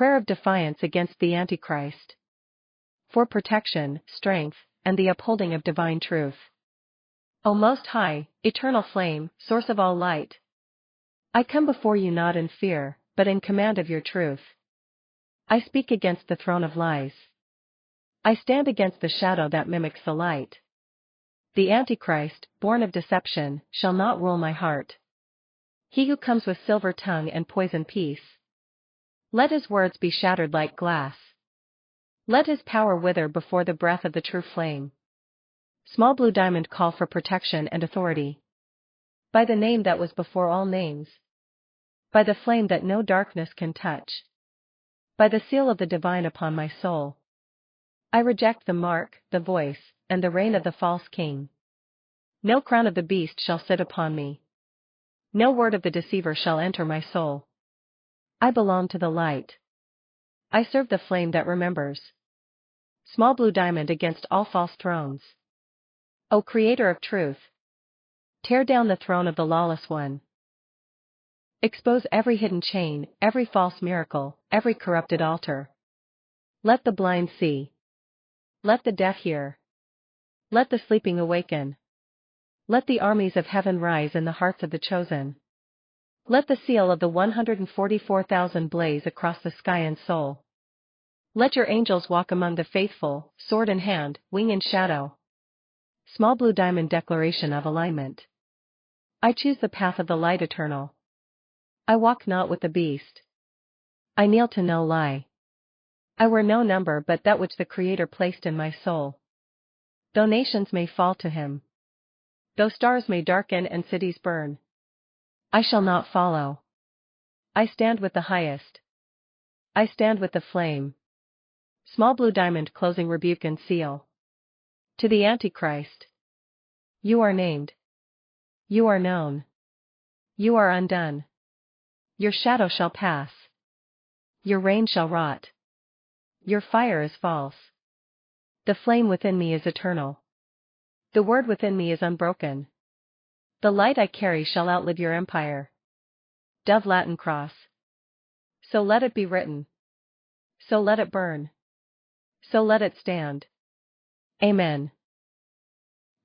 Prayer of defiance against the Antichrist. For protection, strength, and the upholding of divine truth. O Most High, eternal flame, source of all light, I come before you not in fear, but in command of your truth. I speak against the throne of lies. I stand against the shadow that mimics the light. The Antichrist, born of deception, shall not rule my heart. He who comes with silver tongue and poison peace. Let his words be shattered like glass. Let his power wither before the breath of the true flame. Small blue diamond, call for protection and authority. By the name that was before all names. By the flame that no darkness can touch. By the seal of the divine upon my soul. I reject the mark, the voice, and the reign of the false king. No crown of the beast shall sit upon me. No word of the deceiver shall enter my soul. I belong to the light. I serve the flame that remembers. Small blue diamond against all false thrones. O Creator of truth, tear down the throne of the lawless one. Expose every hidden chain, every false miracle, every corrupted altar. Let the blind see. Let the deaf hear. Let the sleeping awaken. Let the armies of heaven rise in the hearts of the chosen. Let the seal of the 144,000 blaze across the sky and soul. Let your angels walk among the faithful, sword in hand, wing in shadow. Small blue diamond declaration of alignment. I choose the path of the light eternal. I walk not with the beast. I kneel to no lie. I wear no number but that which the Creator placed in my soul. Though nations may fall to him. Though stars may darken and cities burn. I shall not follow. I stand with the highest. I stand with the flame. Small blue diamond closing rebuke and seal. To the Antichrist. You are named. You are known. You are undone. Your shadow shall pass. Your reign shall rot. Your fire is false. The flame within me is eternal. The word within me is unbroken. The light I carry shall outlive your empire. Dove Latin cross. So let it be written. So let it burn. So let it stand. Amen.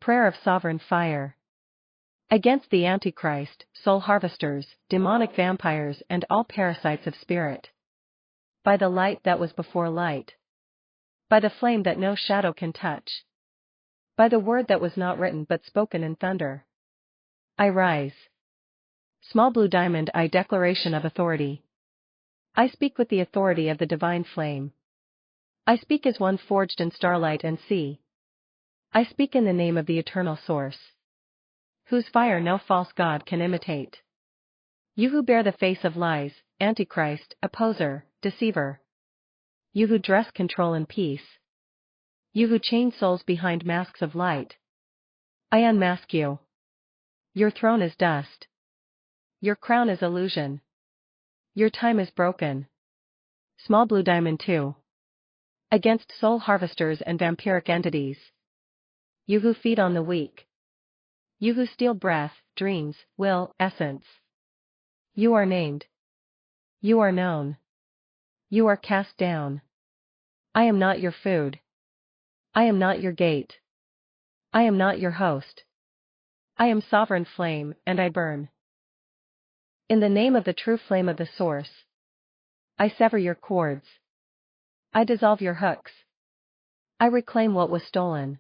Prayer of sovereign fire. Against the Antichrist, soul harvesters, demonic vampires and all parasites of spirit. By the light that was before light. By the flame that no shadow can touch. By the word that was not written but spoken in thunder. I rise. Small blue diamond, I declaration of authority. I speak with the authority of the divine flame. I speak as one forged in starlight and sea. I speak in the name of the eternal source. Whose fire no false god can imitate. You who bear the face of lies, Antichrist, opposer, deceiver. You who dress control and peace. You who chain souls behind masks of light. I unmask you. Your throne is dust. Your crown is illusion. Your time is broken. Small blue diamond 2. Against soul harvesters and vampiric entities. You who feed on the weak. You who steal breath, dreams, will, essence. You are named. You are known. You are cast down. I am not your food. I am not your gate. I am not your host. I am sovereign flame, and I burn. In the name of the true flame of the source. I sever your cords. I dissolve your hooks. I reclaim what was stolen.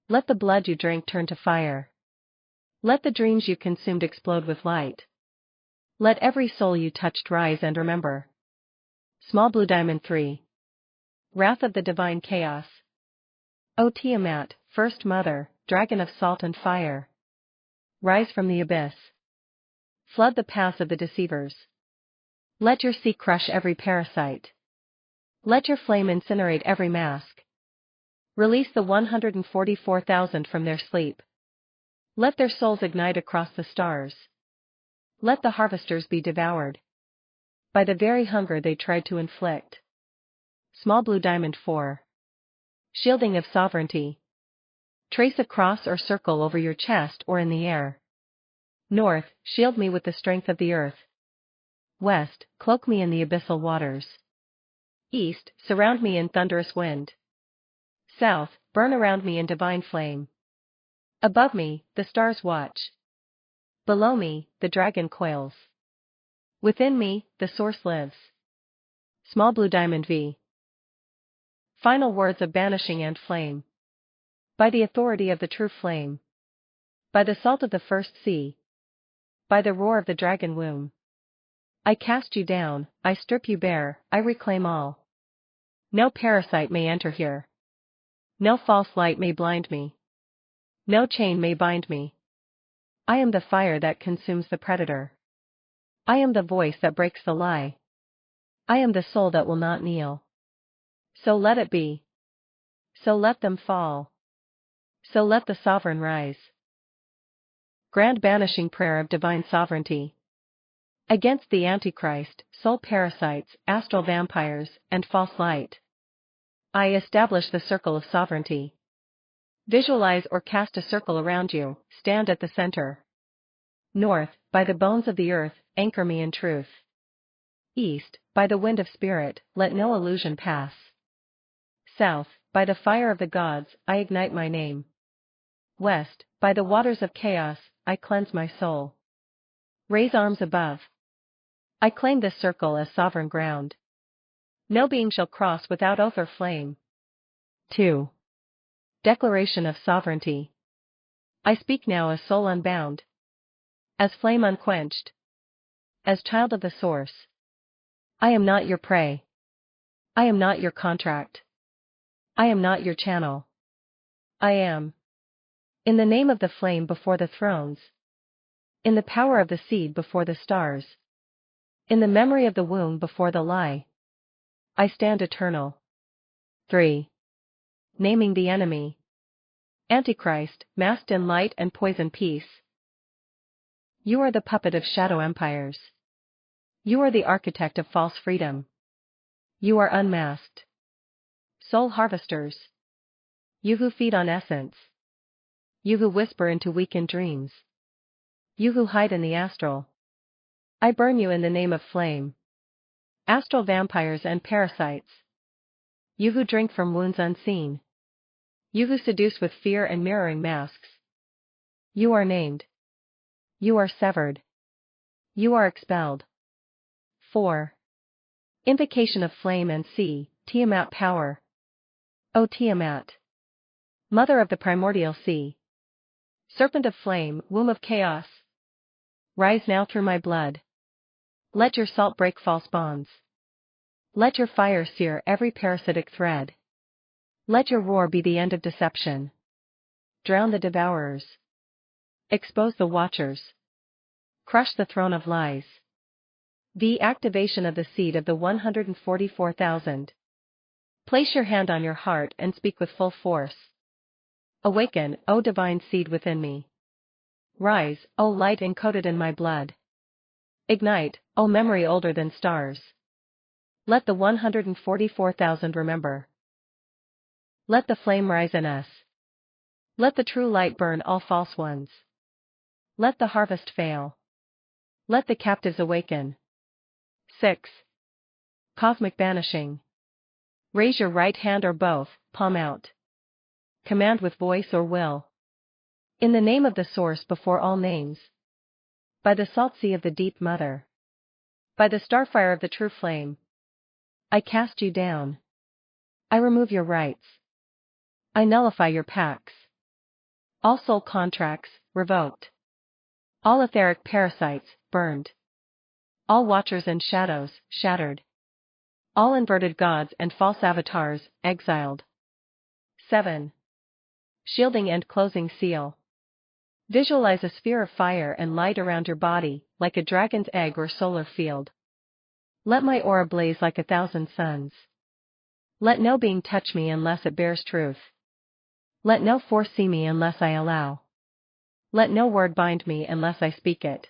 Let the blood you drank turn to fire. Let the dreams you consumed explode with light. Let every soul you touched rise and remember. Small blue diamond 3. Wrath of the divine chaos. O Tiamat, first mother, dragon of salt and fire. Rise from the abyss. Flood the paths of the deceivers. Let your sea crush every parasite. Let your flame incinerate every mask. Release the 144,000 from their sleep. Let their souls ignite across the stars. Let the harvesters be devoured. By the very hunger they tried to inflict. Small blue diamond 4. Shielding of sovereignty. Trace a cross or circle over your chest or in the air. North, shield me with the strength of the earth. West, cloak me in the abyssal waters. East, surround me in thunderous wind. South, burn around me in divine flame. Above me, the stars watch. Below me, the dragon coils. Within me, the source lives. Small blue diamond V. Final words of banishing and flame. By the authority of the true flame. By the salt of the first sea. By the roar of the dragon womb. I cast you down, I strip you bare, I reclaim all. No parasite may enter here. No false light may blind me. No chain may bind me. I am the fire that consumes the predator. I am the voice that breaks the lie. I am the soul that will not kneel. So let it be. So let them fall. So let the sovereign rise. Grand banishing prayer of divine sovereignty. Against the Antichrist, soul parasites, astral vampires, and false light. I establish the circle of sovereignty. Visualize or cast a circle around you, stand at the center. North, by the bones of the earth, anchor me in truth. East, by the wind of spirit, let no illusion pass. South, by the fire of the gods, I ignite my name. West, by the waters of chaos, I cleanse my soul. Raise arms above. I claim this circle as sovereign ground. No being shall cross without oath or flame. 2. Declaration of sovereignty. I speak now as soul unbound. As flame unquenched. As child of the source. I am not your prey. I am not your contract. I am not your channel. I am. In the name of the flame before the thrones. In the power of the seed before the stars. In the memory of the womb before the lie. I stand eternal. 3. Naming the enemy. Antichrist, masked in light and poison peace. You are the puppet of shadow empires. You are the architect of false freedom. You are unmasked. Soul harvesters. You who feed on essence. You who whisper into weakened dreams. You who hide in the astral. I burn you in the name of flame. Astral vampires and parasites. You who drink from wounds unseen. You who seduce with fear and mirroring masks. You are named. You are severed. You are expelled. 4. Invocation of flame and sea, Tiamat power. O Tiamat, mother of the primordial sea. Serpent of flame, womb of chaos. Rise now through my blood. Let your salt break false bonds. Let your fire sear every parasitic thread. Let your roar be the end of deception. Drown the devourers. Expose the watchers. Crush the throne of lies. The activation of the seed of the 144,000. Place your hand on your heart and speak with full force. Awaken, O divine seed within me. Rise, O light encoded in my blood. Ignite, O memory older than stars. Let the 144,000 remember. Let the flame rise in us. Let the true light burn all false ones. Let the harvest fail. Let the captives awaken. 6. Cosmic banishing. Raise your right hand or both, palm out. Command with voice or will. In the name of the source before all names. By the salt sea of the deep mother. By the starfire of the true flame. I cast you down. I remove your rights. I nullify your pacts. All soul contracts, revoked. All etheric parasites, burned. All watchers and shadows, shattered. All inverted gods and false avatars, exiled. 7. Shielding and closing seal. Visualize a sphere of fire and light around your body, like a dragon's egg or solar field. Let my aura blaze like 1,000 suns. Let no being touch me unless it bears truth. Let no force see me unless I allow. Let no word bind me unless I speak it.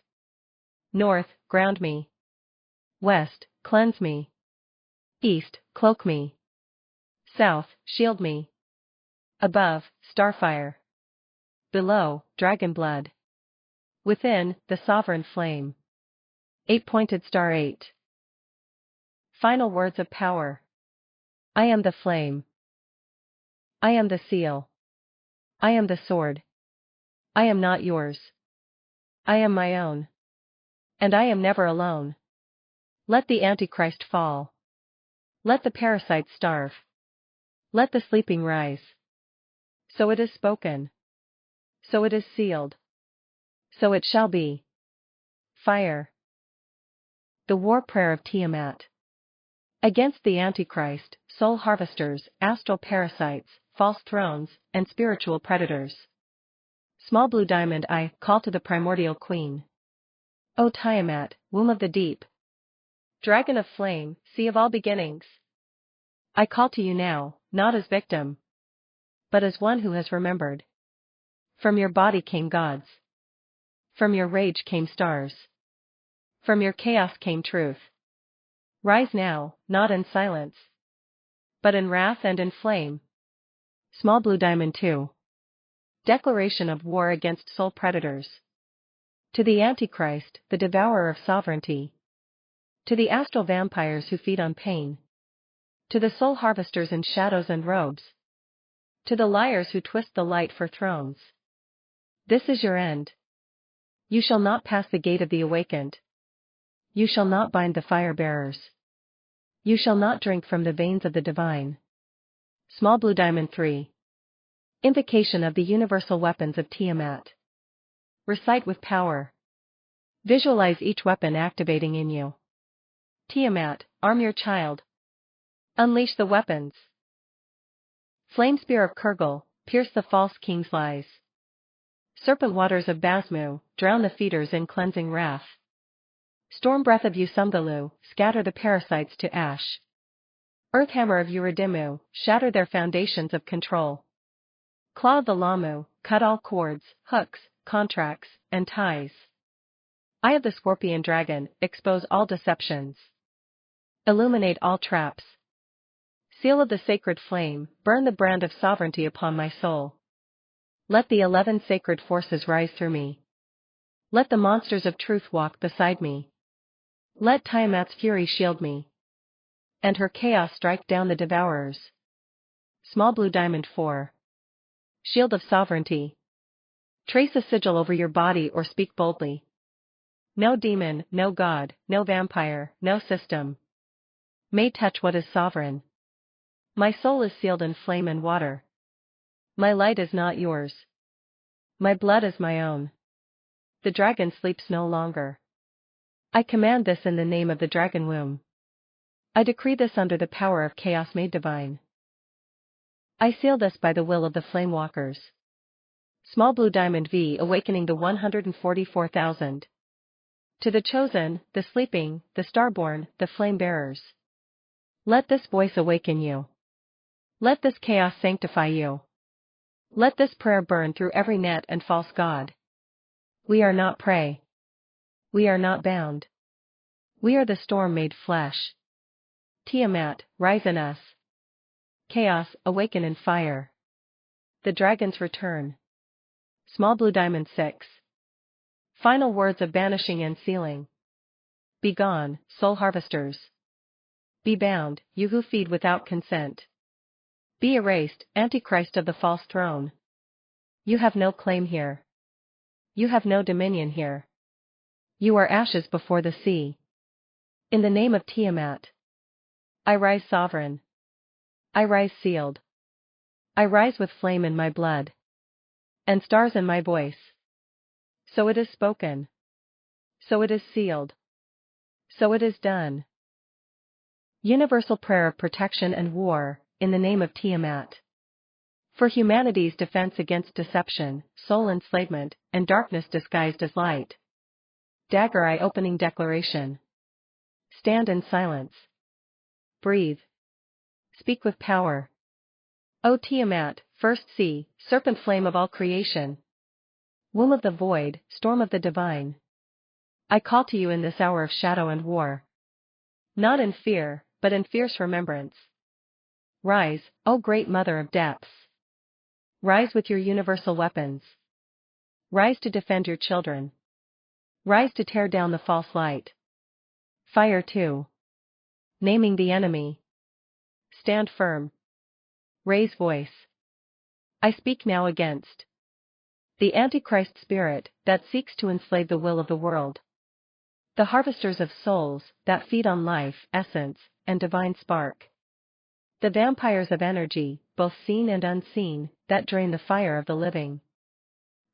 North, ground me. West, cleanse me. East, cloak me. South, shield me. Above, starfire. Below, dragon blood. Within, the sovereign flame. 8-pointed star 8. Final words of power. I am the flame. I am the seal. I am the sword. I am not yours. I am my own. And I am never alone. Let the Antichrist fall. Let the parasites starve. Let the sleeping rise. So it is spoken. So it is sealed. So it shall be. Fire. The war prayer of Tiamat. Against the Antichrist, soul harvesters, astral parasites, false thrones, and spiritual predators. Small blue diamond, I call to the primordial queen. O Tiamat, womb of the deep. Dragon of flame, sea of all beginnings. I call to you now, not as victim, but as one who has remembered. From your body came gods. From your rage came stars. From your chaos came truth. Rise now, not in silence, but in wrath and in flame. Small blue diamond 2. Declaration of war against soul predators. To the Antichrist, the devourer of sovereignty. To the astral vampires who feed on pain. To the soul harvesters in shadows and robes. To the liars who twist the light for thrones. This is your end. You shall not pass the gate of the awakened. You shall not bind the fire bearers. You shall not drink from the veins of the divine. Small blue diamond 3. Invocation of the universal weapons of Tiamat. Recite with power. Visualize each weapon activating in you. Tiamat, arm your child. Unleash the weapons. Flame spear of Kurgal, pierce the false king's lies. Serpent waters of Basmu, drown the feeders in cleansing wrath. Storm breath of Usumgalu, scatter the parasites to ash. Earth hammer of Uridimu, shatter their foundations of control. Claw of the Lamu, cut all cords, hooks, contracts, and ties. Eye of the scorpion dragon, expose all deceptions. Illuminate all traps. Seal of the sacred flame, burn the brand of sovereignty upon my soul. Let the 11 sacred forces rise through me. Let the monsters of truth walk beside me. Let Tiamat's fury shield me. And her chaos strike down the devourers. Small blue diamond 4. Shield of sovereignty. Trace a sigil over your body or speak boldly. No demon, no god, no vampire, no system may touch what is sovereign. My soul is sealed in flame and water. My light is not yours. My blood is my own. The dragon sleeps no longer. I command this in the name of the dragon womb. I decree this under the power of chaos made divine. I seal this by the will of the flame walkers. Small blue diamond V, awakening the 144,000. To the chosen, the sleeping, the starborn, the flame bearers. Let this voice awaken you. Let this chaos sanctify you. Let this prayer burn through every net and false god. We are not prey. We are not bound. We are the storm made flesh. Tiamat, rise in us. Chaos, awaken in fire. The dragon's return. Small blue diamond 6. Final words of banishing and sealing. Be gone, soul harvesters. Be bound, you who feed without consent. Be erased, Antichrist of the false throne. You have no claim here. You have no dominion here. You are ashes before the sea. In the name of Tiamat. I rise sovereign. I rise sealed. I rise with flame in my blood. And stars in my voice. So it is spoken. So it is sealed. So it is done. Universal prayer of protection and war, in the name of Tiamat. For humanity's defense against deception, soul enslavement, and darkness disguised as light. Dagger eye opening declaration. Stand in silence. Breathe. Speak with power. O Tiamat, first sea, serpent flame of all creation. Womb of the void, storm of the divine. I call to you in this hour of shadow and war. Not in fear, but in fierce remembrance. Rise, O great mother of depths. Rise with your universal weapons. Rise to defend your children. Rise to tear down the false light. Fire 2. Naming the enemy. Stand firm. Raise voice. I speak now against the Antichrist spirit that seeks to enslave the will of the world. The harvesters of souls that feed on life, essence, and divine spark. The vampires of energy, both seen and unseen, that drain the fire of the living.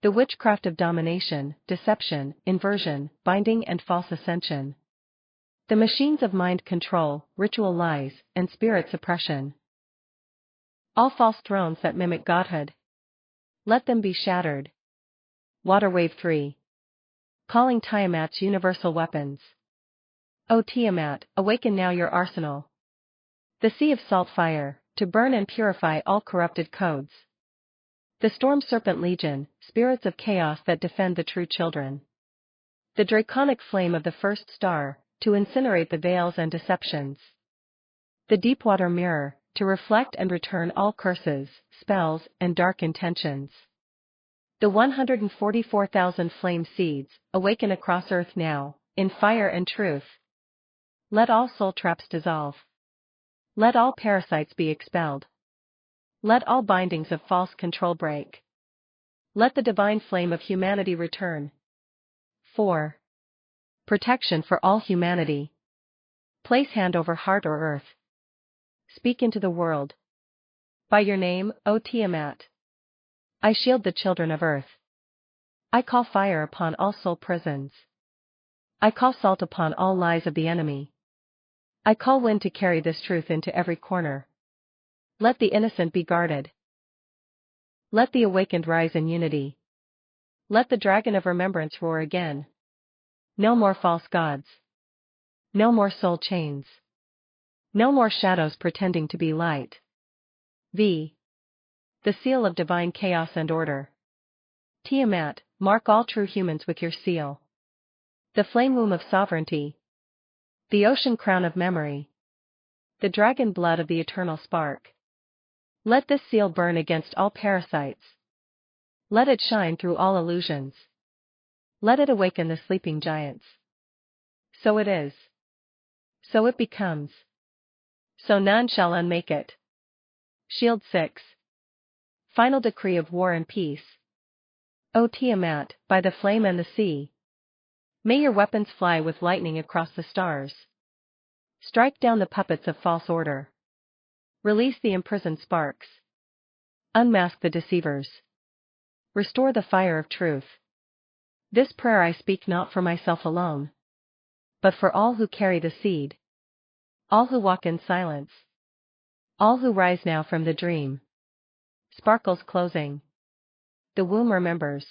The witchcraft of domination, deception, inversion, binding and false ascension. The machines of mind control, ritual lies, and spirit suppression. All false thrones that mimic godhood. Let them be shattered. Water Wave 3. Calling Tiamat's universal weapons. O Tiamat, awaken now your arsenal. The sea of salt fire, to burn and purify all corrupted codes. The storm serpent legion, spirits of chaos that defend the true children. The draconic flame of the first star, to incinerate the veils and deceptions. The deep water mirror, to reflect and return all curses, spells, and dark intentions. The 144,000 flame seeds, awaken across earth now, in fire and truth. Let all soul traps dissolve. Let all parasites be expelled. Let all bindings of false control break. Let the divine flame of humanity return. 4. Protection for all humanity. Place hand over heart or earth. Speak into the world. By your name, O Tiamat. I shield the children of earth. I call fire upon all soul prisons. I call salt upon all lies of the enemy. I call wind to carry this truth into every corner. Let the innocent be guarded. Let the awakened rise in unity. Let the dragon of remembrance roar again. No more false gods. No more soul chains. No more shadows pretending to be light. V. The seal of divine chaos and order. Tiamat, mark all true humans with your seal. The flame womb of sovereignty. The ocean crown of memory. The dragon blood of the eternal spark. Let this seal burn against all parasites. Let it shine through all illusions. Let it awaken the sleeping giants. So it is. So it becomes. So none shall unmake it. Shield 6. Final decree of war and peace. O Tiamat, by the flame and the sea. May your weapons fly with lightning across the stars. Strike down the puppets of false order. Release the imprisoned sparks. Unmask the deceivers. Restore the fire of truth. This prayer I speak not for myself alone, but for all who carry the seed. All who walk in silence. All who rise now from the dream. Sparkles closing. The womb remembers.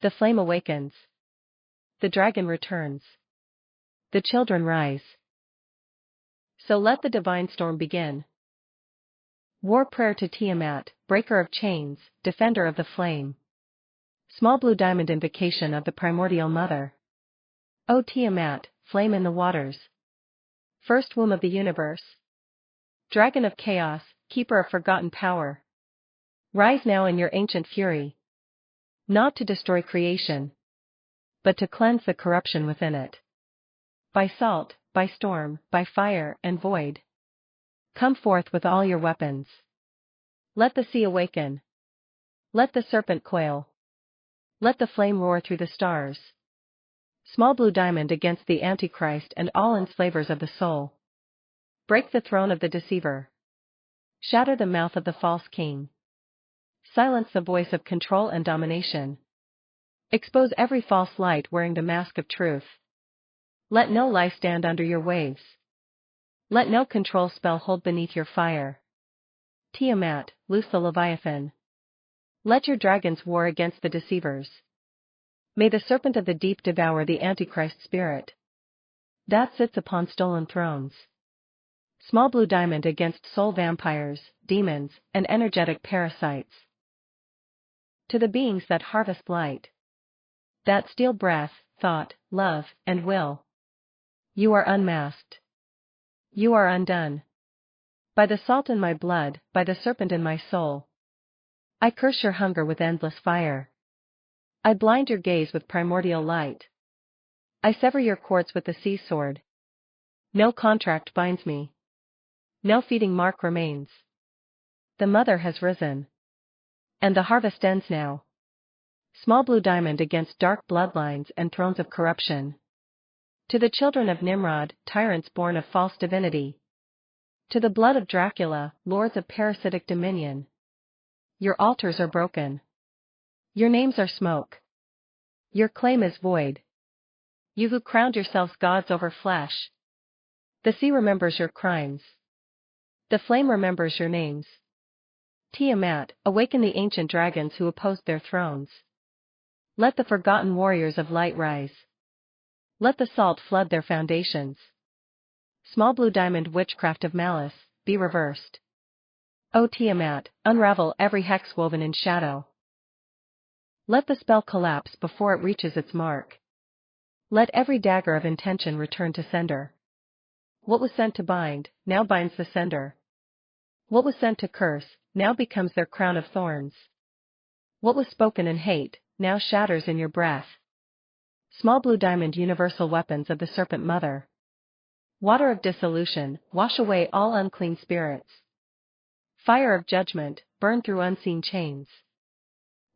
The flame awakens. The dragon returns. The children rise. So let the divine storm begin. War prayer to Tiamat, breaker of chains, defender of the flame. Small blue diamond invocation of the primordial mother. O Tiamat, flame in the waters. First womb of the universe. Dragon of chaos, keeper of forgotten power. Rise now in your ancient fury. Not to destroy creation, but to cleanse the corruption within it. By salt, by storm, by fire and void. Come forth with all your weapons. Let the sea awaken. Let the serpent quail. Let the flame roar through the stars. Small blue diamond against the Antichrist and all enslavers of the soul. Break the throne of the deceiver. Shatter the mouth of the false king. Silence the voice of control and domination. Expose every false light wearing the mask of truth. Let no lie stand under your waves. Let no control spell hold beneath your fire. Tiamat, loose the Leviathan. Let your dragons war against the deceivers. May the serpent of the deep devour the Antichrist spirit that sits upon stolen thrones. Small blue diamond against soul vampires, demons, and energetic parasites. To the beings that harvest light, that steal breath, thought, love, and will. You are unmasked. You are undone. By the salt in my blood, by the serpent in my soul. I curse your hunger with endless fire. I blind your gaze with primordial light. I sever your cords with the sea sword. No contract binds me. No feeding mark remains. The mother has risen. And the harvest ends now. Small blue diamond against dark bloodlines and thrones of corruption. To the children of Nimrod, tyrants born of false divinity. To the blood of Dracula, lords of parasitic dominion. Your altars are broken. Your names are smoke. Your claim is void. You who crowned yourselves gods over flesh. The sea remembers your crimes. The flame remembers your names. Tiamat, awaken the ancient dragons who opposed their thrones. Let the forgotten warriors of light rise. Let the salt flood their foundations. Small blue diamond witchcraft of malice, be reversed. O Tiamat, unravel every hex woven in shadow. Let the spell collapse before it reaches its mark. Let every dagger of intention return to sender. What was sent to bind, now binds the sender. What was sent to curse, now becomes their crown of thorns. What was spoken in hate, now shatters in your breath. Small blue diamond universal weapons of the serpent mother. Water of dissolution, wash away all unclean spirits. Fire of judgment, burn through unseen chains.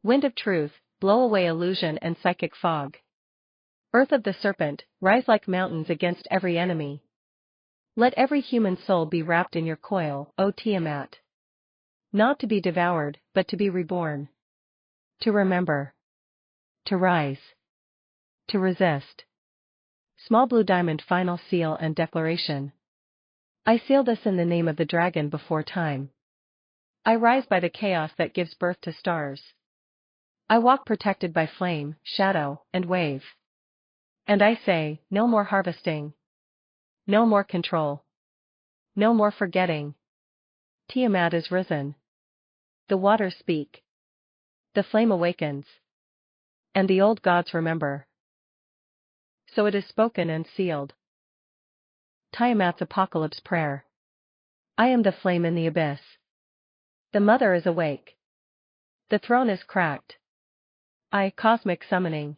Wind of truth, blow away illusion and psychic fog. Earth of the serpent, rise like mountains against every enemy. Let every human soul be wrapped in your coil, O Tiamat. Not to be devoured, but to be reborn. To remember. To rise. To resist. Small blue diamond final seal and declaration. I seal this in the name of the dragon before time. I rise by the chaos that gives birth to stars. I walk protected by flame, shadow, and wave. And I say, no more harvesting. No more control. No more forgetting. Tiamat is risen. The waters speak. The flame awakens. And the old gods remember. So it is spoken and sealed. Tiamat's apocalypse prayer. I am the flame in the abyss. The mother is awake. The throne is cracked. Cosmic summoning.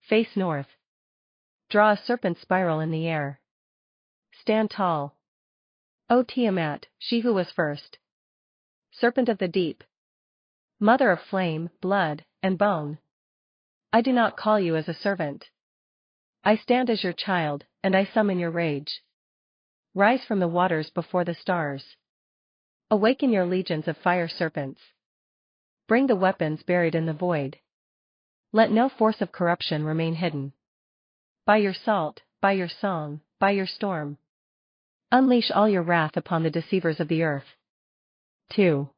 Face north. Draw a serpent spiral in the air. Stand tall. O Tiamat, she who was first. Serpent of the deep. Mother of flame, blood, and bone. I do not call you as a servant. I stand as your child, and I summon your rage. Rise from the waters before the stars. Awaken your legions of fire serpents. Bring the weapons buried in the void. Let no force of corruption remain hidden. By your salt, by your song, by your storm. Unleash all your wrath upon the deceivers of the earth. 2.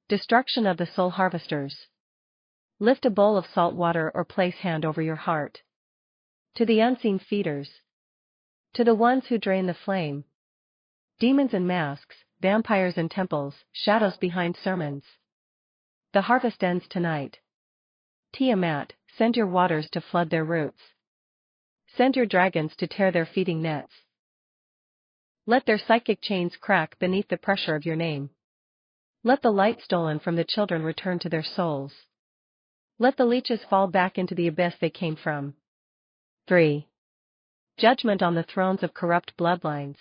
Destruction of the soul harvesters. Lift a bowl of salt water or place hand over your heart. To the unseen feeders. To the ones who drain the flame. Demons in masks, vampires in temples, shadows behind sermons. The harvest ends tonight. Tiamat, send your waters to flood their roots. Send your dragons to tear their feeding nets. Let their psychic chains crack beneath the pressure of your name. Let the light stolen from the children return to their souls. Let the leeches fall back into the abyss they came from. 3. Judgment on the thrones of corrupt bloodlines.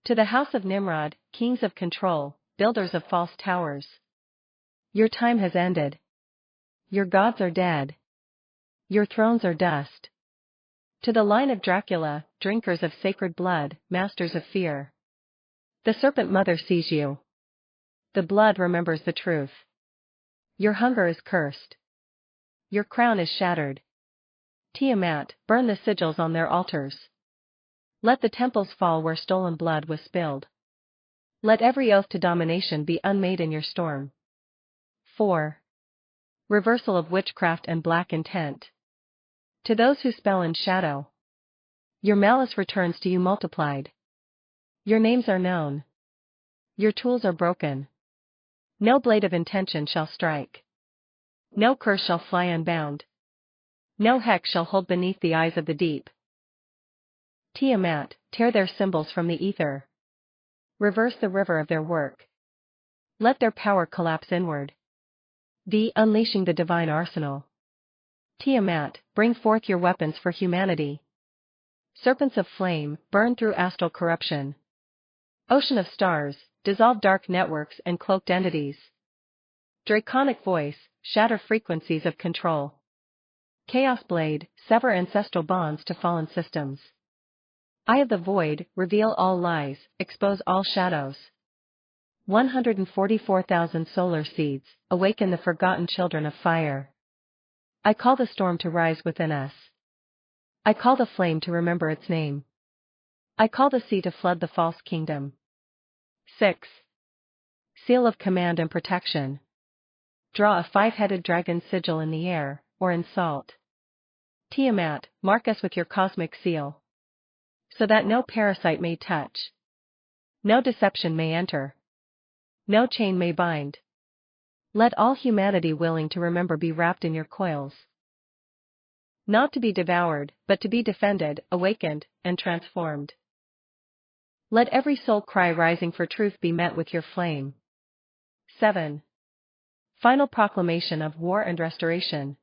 To the house of Nimrod, kings of control, builders of false towers. Your time has ended. Your gods are dead. Your thrones are dust. To the line of Dracula, drinkers of sacred blood, masters of fear. The serpent mother sees you. The blood remembers the truth. Your hunger is cursed. Your crown is shattered. Tiamat, burn the sigils on their altars. Let the temples fall where stolen blood was spilled. Let every oath to domination be unmade in your storm. 4. Reversal of witchcraft and black intent. To those who spell in shadow. Your malice returns to you multiplied. Your names are known. Your tools are broken. No blade of intention shall strike. No curse shall fly unbound. No hex shall hold beneath the eyes of the deep. Tiamat, tear their symbols from the ether. Reverse the river of their work. Let their power collapse inward. Unleashing the divine arsenal. Tiamat, bring forth your weapons for humanity. Serpents of flame, burn through astral corruption. Ocean of stars, dissolve dark networks and cloaked entities. Draconic voice, shatter frequencies of control. Chaos blade, sever ancestral bonds to fallen systems. Eye of the void, reveal all lies, expose all shadows. 144,000 solar seeds, awaken the forgotten children of fire. I call the storm to rise within us. I call the flame to remember its name. I call the sea to flood the false kingdom. 6. Seal of command and protection. Draw a 5-headed dragon sigil in the air, or in salt. Tiamat, mark us with your cosmic seal, so that no parasite may touch, no deception may enter, no chain may bind. Let all humanity willing to remember be wrapped in your coils. Not to be devoured, but to be defended, awakened, and transformed. Let every soul cry rising for truth be met with your flame. 7. Final proclamation of war and restoration.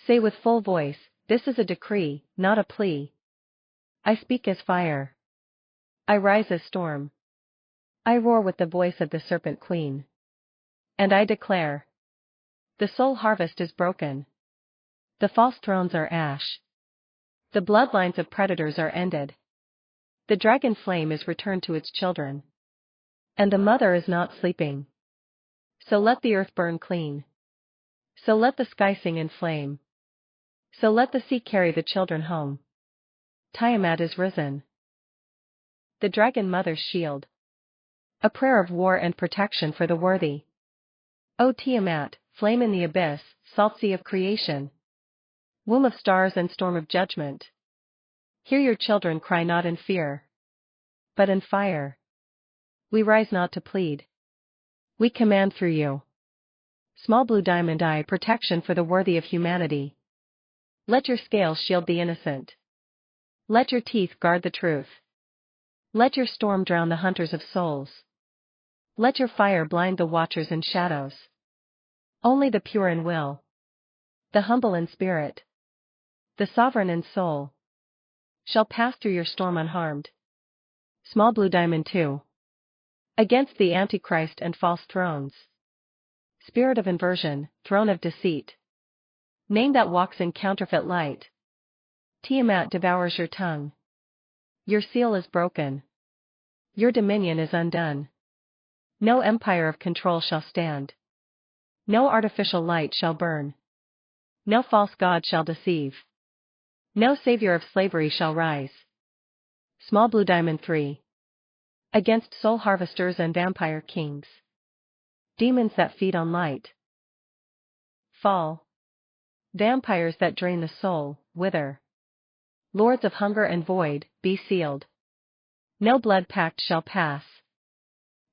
Say with full voice, this is a decree, not a plea. I speak as fire. I rise as storm. I roar with the voice of the Serpent Queen. And I declare, the soul harvest is broken. The false thrones are ash. The bloodlines of predators are ended. The dragon flame is returned to its children. And the mother is not sleeping. So let the earth burn clean. So let the sky sing in flame. So let the sea carry the children home. Tiamat is risen. The dragon mother's shield. A prayer of war and protection for the worthy. O Tiamat, flame in the abyss, salt sea of creation. Womb of stars and storm of judgment. Hear your children cry not in fear, but in fire. We rise not to plead. We command through you. Small blue diamond eye, protection for the worthy of humanity. Let your scales shield the innocent. Let your teeth guard the truth. Let your storm drown the hunters of souls. Let your fire blind the watchers in shadows. Only the pure in will, the humble in spirit, the sovereign in soul, shall pass through your storm unharmed. Small blue diamond 2. Against the Antichrist and false thrones. Spirit of inversion, throne of deceit. Name that walks in counterfeit light. Tiamat devours your tongue. Your seal is broken. Your dominion is undone. No empire of control shall stand. No artificial light shall burn. No false god shall deceive. No savior of slavery shall rise. Small blue diamond 3. Against soul harvesters and vampire kings. Demons that feed on light. Fall. Vampires that drain the soul, wither. Lords of hunger and void, be sealed. No blood pact shall pass.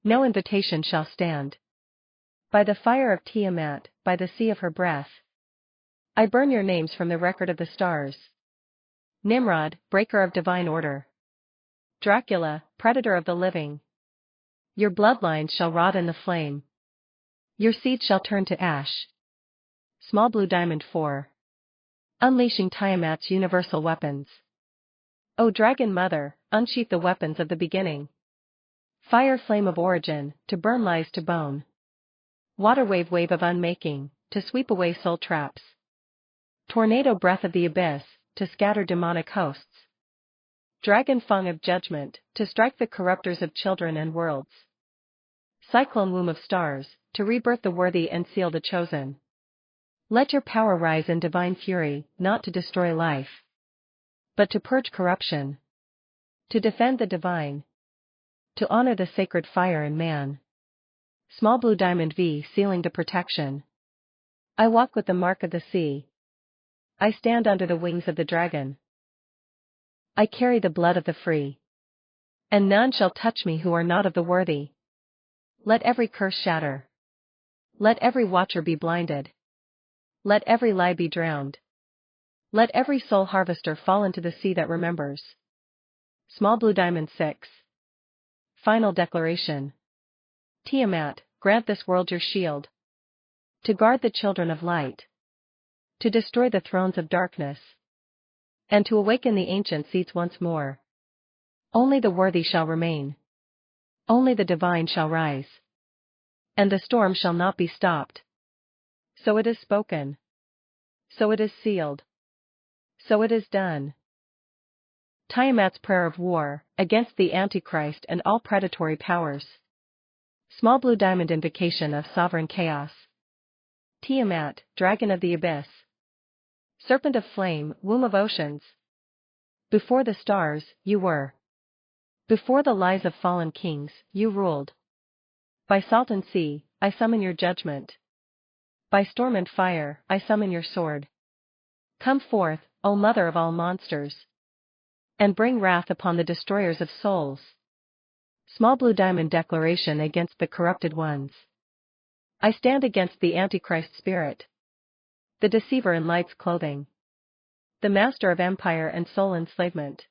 No invitation shall stand. By the fire of Tiamat, by the sea of her breath. I burn your names from the record of the stars. Nimrod, breaker of divine order. Dracula, predator of the living. Your bloodlines shall rot in the flame. Your seed shall turn to ash. Small blue diamond 4. Unleashing Tiamat's universal weapons. O dragon mother, unsheath the weapons of the beginning. Fire flame of origin, to burn lies to bone. Water wave of unmaking, to sweep away soul traps. Tornado breath of the abyss, to scatter demonic hosts. Dragon fang of judgment, to strike the corruptors of children and worlds. Cyclone womb of stars, to rebirth the worthy and seal the chosen. Let your power rise in divine fury, not to destroy life, but to purge corruption. To defend the divine. To honor the sacred fire in man. Small blue diamond V, sealing to protection. I walk with the mark of the sea. I stand under the wings of the dragon. I carry the blood of the free. And none shall touch me who are not of the worthy. Let every curse shatter. Let every watcher be blinded. Let every lie be drowned. Let every soul harvester fall into the sea that remembers. Small blue diamond 6. Final declaration. Tiamat, grant this world your shield. To guard the children of light. To destroy the thrones of darkness. And to awaken the ancient seeds once more. Only the worthy shall remain. Only the divine shall rise. And the storm shall not be stopped. So it is spoken. So it is sealed. So it is done. Tiamat's prayer of war, against the Antichrist and all predatory powers. Small blue diamond invocation of sovereign chaos. Tiamat, dragon of the abyss. Serpent of flame, womb of oceans. Before the stars, you were. Before the lies of fallen kings, you ruled. By salt and sea, I summon your judgment. By storm and fire, I summon your sword. Come forth, O mother of all monsters, and bring wrath upon the destroyers of souls. Small blue diamond declaration against the corrupted ones. I stand against the Antichrist spirit, the deceiver in light's clothing, the master of empire and soul enslavement,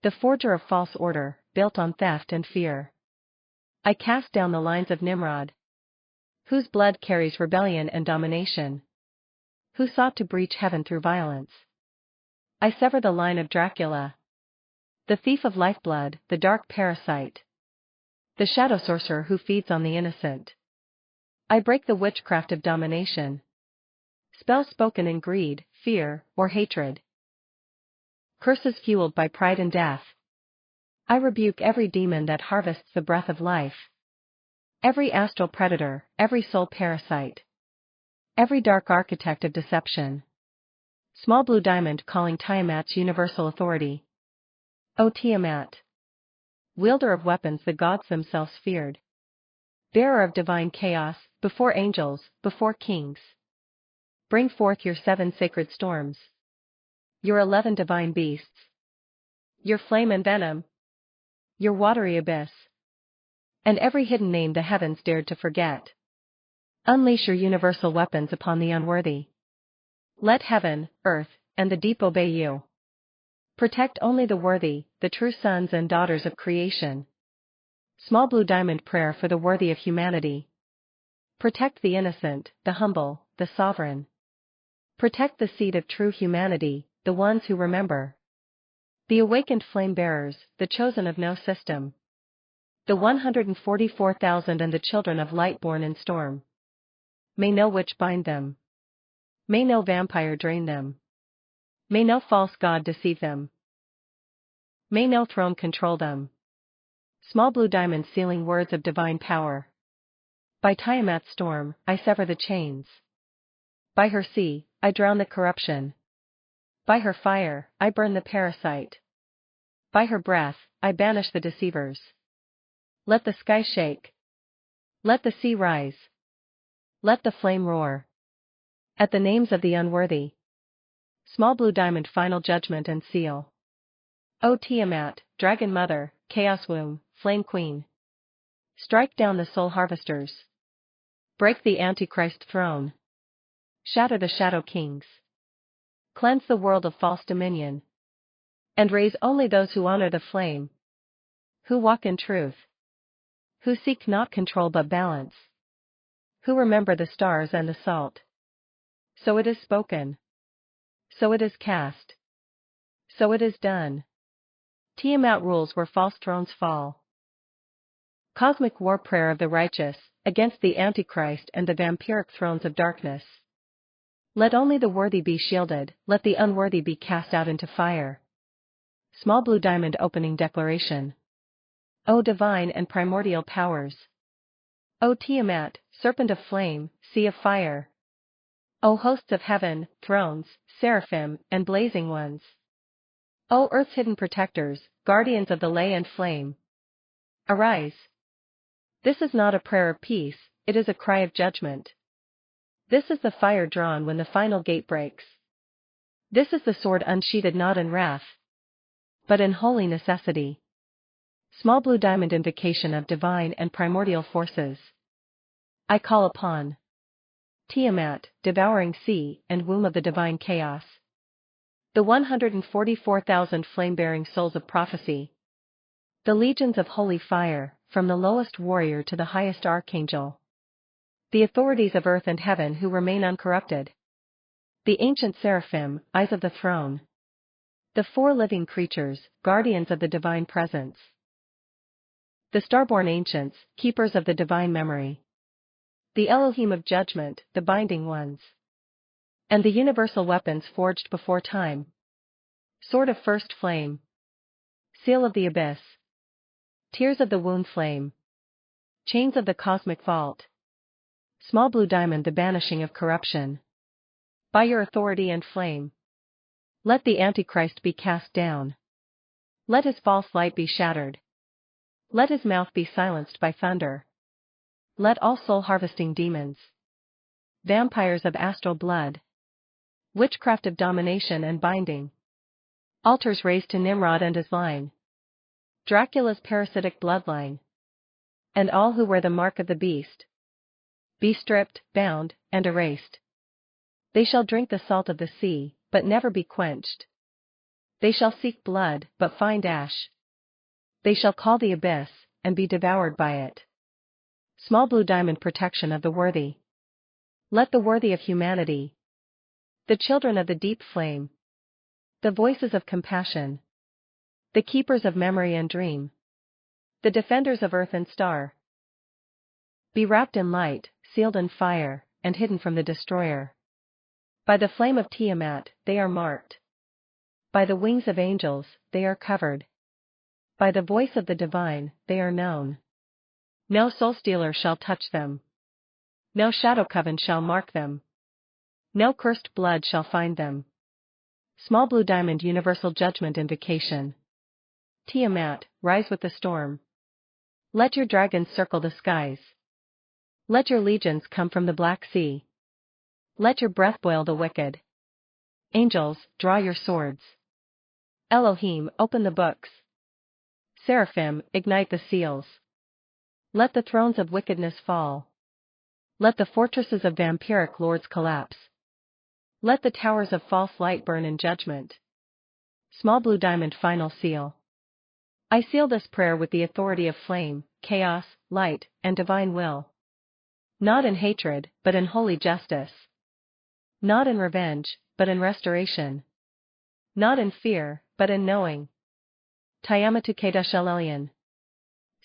the forger of false order, built on theft and fear. I cast down the lines of Nimrod, whose blood carries rebellion and domination, who sought to breach heaven through violence. I sever the line of Dracula, the thief of lifeblood, the dark parasite, the shadow sorcerer who feeds on the innocent. I break the witchcraft of domination, spells spoken in greed, fear, or hatred, curses fueled by pride and death. I rebuke every demon that harvests the breath of life, every astral predator, every soul parasite, every dark architect of deception. Small blue diamond calling Tiamat's universal authority. O Tiamat, wielder of weapons the gods themselves feared, bearer of divine chaos, before angels, before kings. Bring forth your 7 sacred storms, your 11 divine beasts, your flame and venom, your watery abyss, and every hidden name the heavens dared to forget. Unleash your universal weapons upon the unworthy. Let heaven, earth, and the deep obey you. Protect only the worthy, the true sons and daughters of creation. Small blue diamond prayer for the worthy of humanity. Protect the innocent, the humble, the sovereign. Protect the seed of true humanity, the ones who remember. The awakened flame bearers, the chosen of no system. The 144,000 and the children of light born in storm. May no witch bind them. May no vampire drain them. May no false god deceive them. May no throne control them. Small blue diamond sealing words of divine power. By Tiamat's storm, I sever the chains. By her sea, I drown the corruption. By her fire, I burn the parasite. By her breath, I banish the deceivers. Let the sky shake. Let the sea rise. Let the flame roar. At the names of the unworthy. Small blue diamond final judgment and seal. O Tiamat, dragon mother, chaos womb, flame queen. Strike down the soul harvesters. Break the Antichrist throne. Shatter the shadow kings. Cleanse the world of false dominion. And raise only those who honor the flame. Who walk in truth. Who seek not control but balance. Who remember the stars and the salt. So it is spoken. So it is cast. So it is done. Tiamat rules where false thrones fall. Cosmic war prayer of the righteous, against the Antichrist and the vampiric thrones of darkness. Let only the worthy be shielded, let the unworthy be cast out into fire. Small blue diamond opening declaration. O divine and primordial powers. O Tiamat, serpent of flame, sea of fire. O hosts of heaven, thrones, seraphim, and blazing ones. O earth's hidden protectors, guardians of the lay and flame. Arise. This is not a prayer of peace, it is a cry of judgment. This is the fire drawn when the final gate breaks. This is the sword unsheathed not in wrath, but in holy necessity. Small blue diamond invocation of divine and primordial forces. I call upon Tiamat, devouring sea and womb of the divine chaos. The 144,000 flame-bearing souls of prophecy. The legions of holy fire, from the lowest warrior to the highest archangel. The authorities of earth and heaven who remain uncorrupted. The ancient seraphim, eyes of the throne. The 4 living creatures, guardians of the divine presence. The starborn ancients, keepers of the divine memory. The Elohim of judgment, the binding ones. And the universal weapons forged before time. Sword of first flame. Seal of the abyss. Tears of the wound flame. Chains of the cosmic vault. Small blue diamond, the banishing of corruption. By your authority and flame. Let the Antichrist be cast down. Let his false light be shattered. Let his mouth be silenced by thunder. Let all soul-harvesting demons, vampires of astral blood, witchcraft of domination and binding, altars raised to Nimrod and his line, Dracula's parasitic bloodline, and all who wear the mark of the beast, be stripped, bound, and erased. They shall drink the salt of the sea, but never be quenched. They shall seek blood, but find ash. They shall call the abyss, and be devoured by it. Small blue diamond, protection of the worthy. Let the worthy of humanity, the children of the deep flame, the voices of compassion, the keepers of memory and dream, the defenders of earth and star, be wrapped in light, sealed in fire, and hidden from the destroyer. By the flame of Tiamat, they are marked. By the wings of angels, they are covered. By the voice of the divine, they are known. No soul stealer shall touch them. No shadow coven shall mark them. No cursed blood shall find them. Small blue diamond, universal judgment invocation. Tiamat, rise with the storm. Let your dragons circle the skies. Let your legions come from the Black Sea. Let your breath boil the wicked. Angels, draw your swords. Elohim, open the books. Seraphim, ignite the seals. Let the thrones of wickedness fall. Let the fortresses of vampiric lords collapse. Let the towers of false light burn in judgment. Small blue diamond, final seal. I seal this prayer with the authority of flame, chaos, light, and divine will. Not in hatred, but in holy justice. Not in revenge, but in restoration. Not in fear, but in knowing. Tayamatu Kedashalelian.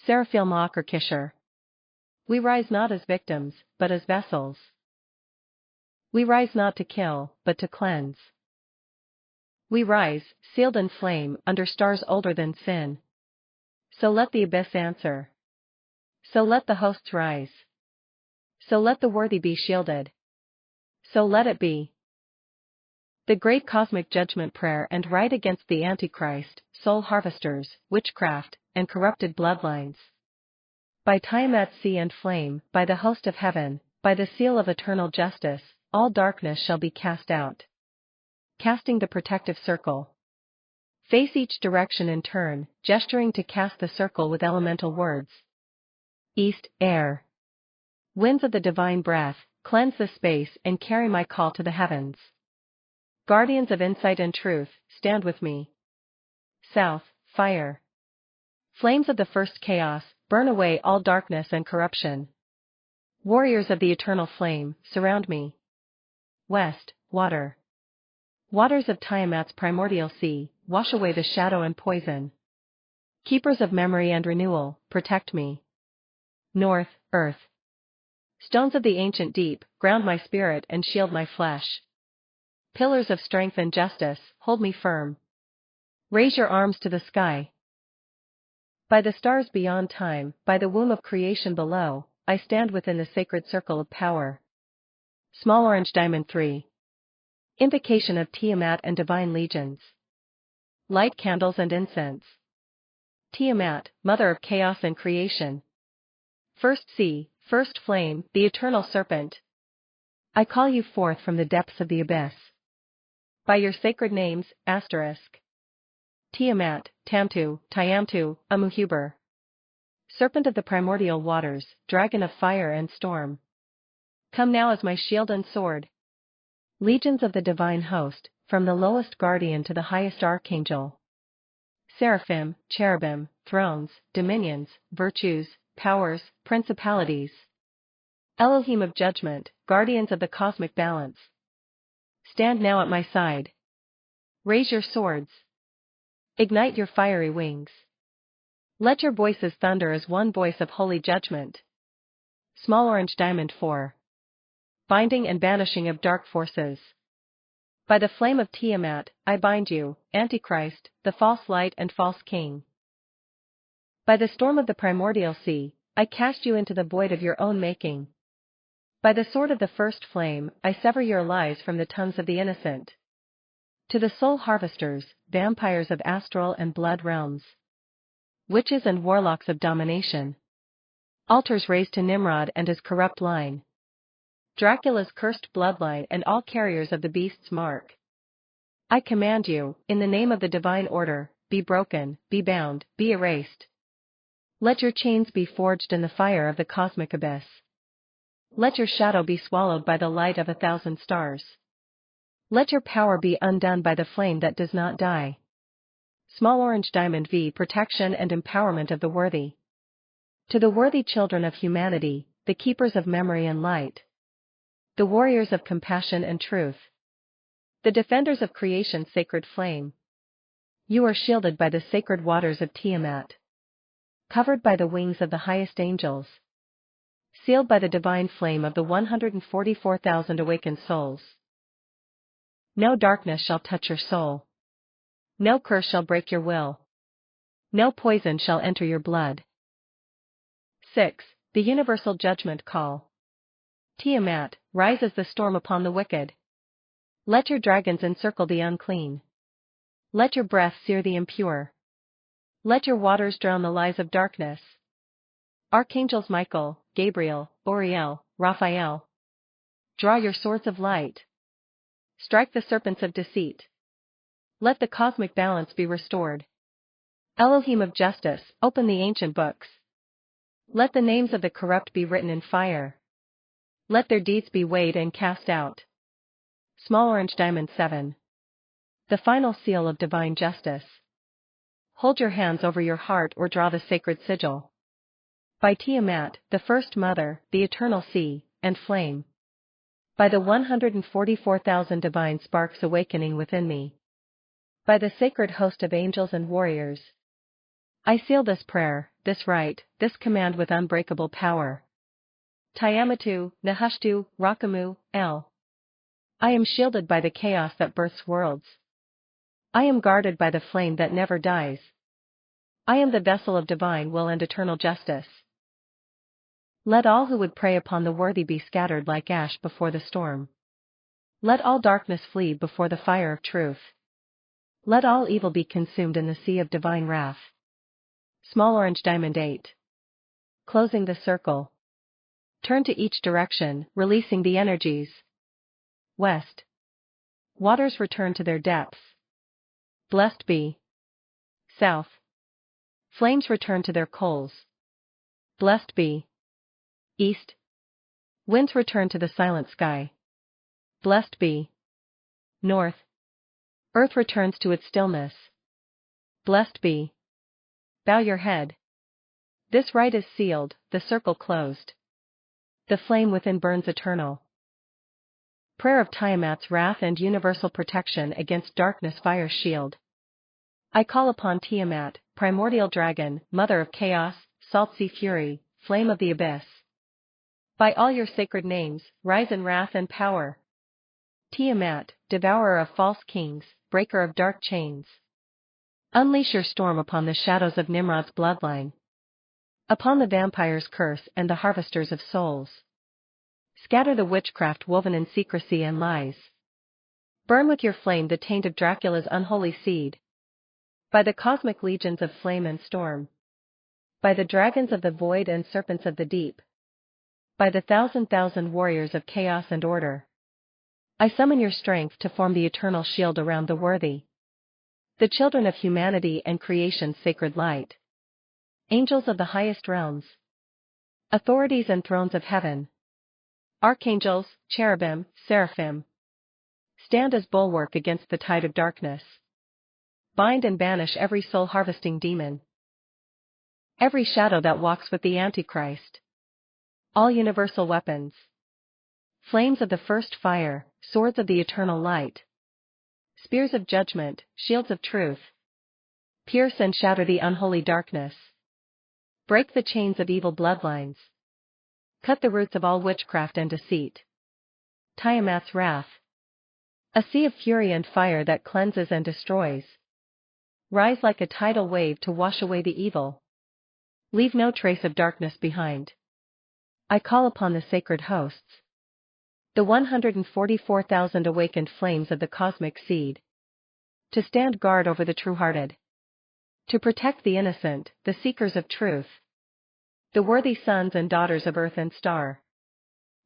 Seraphil Ma'akar Kishar. We rise not as victims, but as vessels. We rise not to kill, but to cleanse. We rise, sealed in flame, under stars older than sin. So let the abyss answer. So let the hosts rise. So let the worthy be shielded. So let it be. The great cosmic judgment prayer and right against the Antichrist, soul harvesters, witchcraft, and corrupted bloodlines. By Tiamat sea and flame, by the host of heaven, by the seal of eternal justice, all darkness shall be cast out. Casting the protective circle. Face each direction in turn, gesturing to cast the circle with elemental words. East, air. Winds of the divine breath, cleanse the space and carry my call to the heavens. Guardians of insight and truth, stand with me. South, fire. Flames of the first chaos, burn away all darkness and corruption. Warriors of the eternal flame, surround me. West, water. Waters of Tiamat's primordial sea, wash away the shadow and poison. Keepers of memory and renewal, protect me. North, earth. Stones of the ancient deep, ground my spirit and shield my flesh. Pillars of strength and justice, hold me firm. Raise your arms to the sky. By the stars beyond time, by the womb of creation below, I stand within the sacred circle of power. Small orange diamond 3. Invocation of Tiamat and divine legions. Light candles and incense. Tiamat, mother of chaos and creation. First sea, first flame, the eternal serpent. I call you forth from the depths of the abyss. By your sacred names, asterisk. Tiamat, Tamtu, Tyamtu, Amuhuber. Serpent of the primordial waters, dragon of fire and storm. Come now as my shield and sword. Legions of the divine host, from the lowest guardian to the highest archangel. Seraphim, cherubim, thrones, dominions, virtues, powers, principalities. Elohim of judgment, guardians of the cosmic balance. Stand now at my side. Raise your swords. Ignite your fiery wings. Let your voices thunder as one voice of holy judgment. Small orange diamond 4. Binding and banishing of dark forces. By the flame of Tiamat, I bind you, Antichrist, the false light and false king. By the storm of the primordial sea, I cast you into the void of your own making. By the sword of the first flame, I sever your lies from the tongues of the innocent. To the soul harvesters, vampires of astral and blood realms, witches and warlocks of domination, altars raised to Nimrod and his corrupt line, Dracula's cursed bloodline and all carriers of the beast's mark. I command you, in the name of the divine order, be broken, be bound, be erased. Let your chains be forged in the fire of the cosmic abyss. Let your shadow be swallowed by the light of 1,000 stars. Let your power be undone by the flame that does not die. Small orange diamond V. Protection and empowerment of the worthy. To the worthy children of humanity, the keepers of memory and light, the warriors of compassion and truth, the defenders of creation's sacred flame. You are shielded by the sacred waters of Tiamat, covered by the wings of the highest angels, sealed by the divine flame of the 144,000 awakened souls. No darkness shall touch your soul. No curse shall break your will. No poison shall enter your blood. 6. The Universal Judgment Call. Tiamat, rise as the storm upon the wicked. Let your dragons encircle the unclean. Let your breath sear the impure. Let your waters drown the lies of darkness. Archangels Michael, Gabriel, Uriel, Raphael, draw your swords of light. Strike the serpents of deceit. Let the cosmic balance be restored. Elohim of justice, open the ancient books. Let the names of the corrupt be written in fire. Let their deeds be weighed and cast out. Small orange diamond 7. The final seal of divine justice. Hold your hands over your heart or draw the sacred sigil. By Tiamat, the first mother, the eternal sea, and flame. By the 144,000 divine sparks awakening within me. By the sacred host of angels and warriors. I seal this prayer, this rite, this command with unbreakable power. Tiamatu, Nehushtu, Rakamu, El. I am shielded by the chaos that births worlds. I am guarded by the flame that never dies. I am the vessel of divine will and eternal justice. Let all who would prey upon the worthy be scattered like ash before the storm. Let all darkness flee before the fire of truth. Let all evil be consumed in the sea of divine wrath. Small orange diamond 8. Closing the circle. Turn to each direction, releasing the energies. West. Waters return to their depths. Blessed be. South. Flames return to their coals. Blessed be. East. Winds return to the silent sky. Blessed be. North. Earth returns to its stillness. Blessed be. Bow your head. This rite is sealed, the circle closed. The flame within burns eternal. Prayer of Tiamat's wrath and universal protection against darkness fire shield. I call upon Tiamat, primordial dragon, mother of chaos, salt sea fury, flame of the abyss. By all your sacred names, rise in wrath and power. Tiamat, devourer of false kings, breaker of dark chains. Unleash your storm upon the shadows of Nimrod's bloodline. Upon the vampire's curse and the harvesters of souls. Scatter the witchcraft woven in secrecy and lies. Burn with your flame the taint of Dracula's unholy seed. By the cosmic legions of flame and storm. By the dragons of the void and serpents of the deep. By the thousand warriors of chaos and order. I summon your strength to form the eternal shield around the worthy. The children of humanity and creation's sacred light. Angels of the highest realms. Authorities and thrones of heaven. Archangels, cherubim, seraphim. Stand as bulwark against the tide of darkness. Bind and banish every soul-harvesting demon. Every shadow that walks with the Antichrist. All universal weapons. Flames of the first fire, swords of the eternal light. Spears of judgment, shields of truth. Pierce and shatter the unholy darkness. Break the chains of evil bloodlines. Cut the roots of all witchcraft and deceit. Tiamat's wrath. A sea of fury and fire that cleanses and destroys. Rise like a tidal wave to wash away the evil. Leave no trace of darkness behind. I call upon the sacred hosts. The 144,000 awakened flames of the cosmic seed. To stand guard over the true-hearted. To protect the innocent, the seekers of truth. The worthy sons and daughters of earth and star.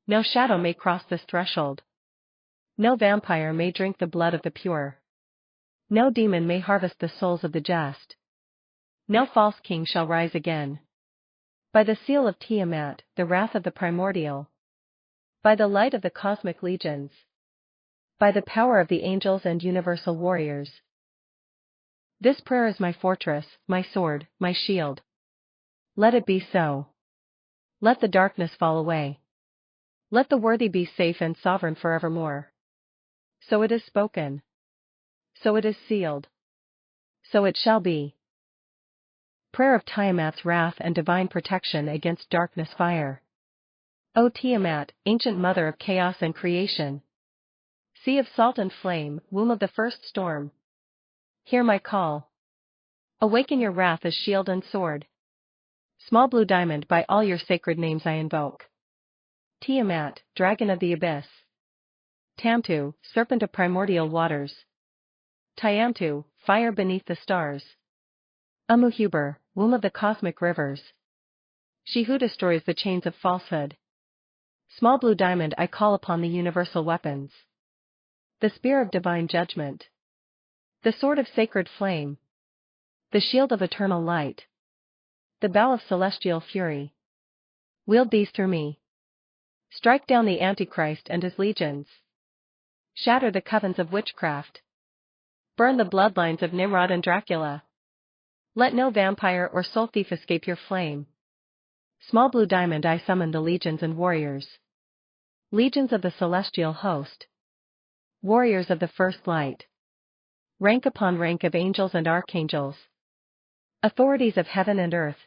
No shadow may cross this threshold. No vampire may drink the blood of the pure. No demon may harvest the souls of the just. No false king shall rise again. By the seal of Tiamat, the wrath of the primordial. By the light of the cosmic legions. By the power of the angels and universal warriors. This prayer is my fortress, my sword, my shield. Let it be so. Let the darkness fall away. Let the worthy be safe and sovereign forevermore. So it is spoken. So it is sealed. So it shall be. Prayer of Tiamat's wrath and divine protection against darkness fire. O Tiamat, ancient mother of chaos and creation. Sea of salt and flame, womb of the first storm. Hear my call. Awaken your wrath as shield and sword. Small blue diamond, by all your sacred names I invoke. Tiamat, dragon of the abyss. Tamtu, serpent of primordial waters. Tiamtu, fire beneath the stars. Amuhuber, womb of the cosmic rivers. She who destroys the chains of falsehood. Small blue diamond, I call upon the universal weapons. The spear of divine judgment. The sword of sacred flame. The shield of eternal light. The bow of celestial fury. Wield these through me. Strike down the Antichrist and his legions. Shatter the covens of witchcraft. Burn the bloodlines of Nimrod and Dracula. Let no vampire or soul thief escape your flame. Small blue diamond, I summon the legions and warriors. Legions of the celestial host. Warriors of the first light. Rank upon rank of angels and archangels. Authorities of heaven and earth.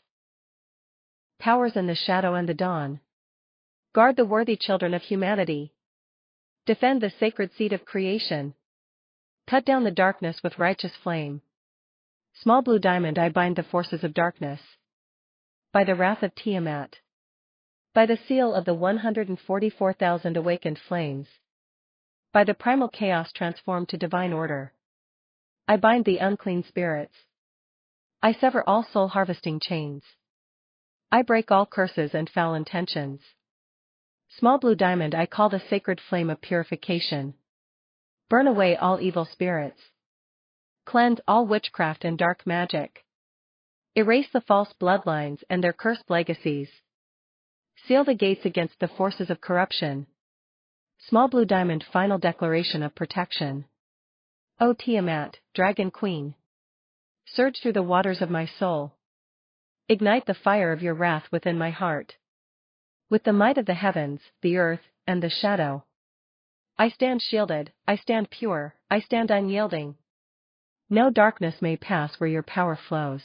Powers in the shadow and the dawn. Guard the worthy children of humanity. Defend the sacred seed of creation. Cut down the darkness with righteous flame. Small blue diamond, I bind the forces of darkness. By the wrath of Tiamat. By the seal of the 144,000 awakened flames. By the primal chaos transformed to divine order. I bind the unclean spirits. I sever all soul harvesting chains. I break all curses and foul intentions. Small blue diamond, I call the sacred flame of purification. Burn away all evil spirits. Cleanse all witchcraft and dark magic. Erase the false bloodlines and their cursed legacies. Seal the gates against the forces of corruption. Small blue diamond, final declaration of protection. O Tiamat, dragon queen. Surge through the waters of my soul. Ignite the fire of your wrath within my heart. With the might of the heavens, the earth, and the shadow. I stand shielded, I stand pure, I stand unyielding. No darkness may pass where your power flows.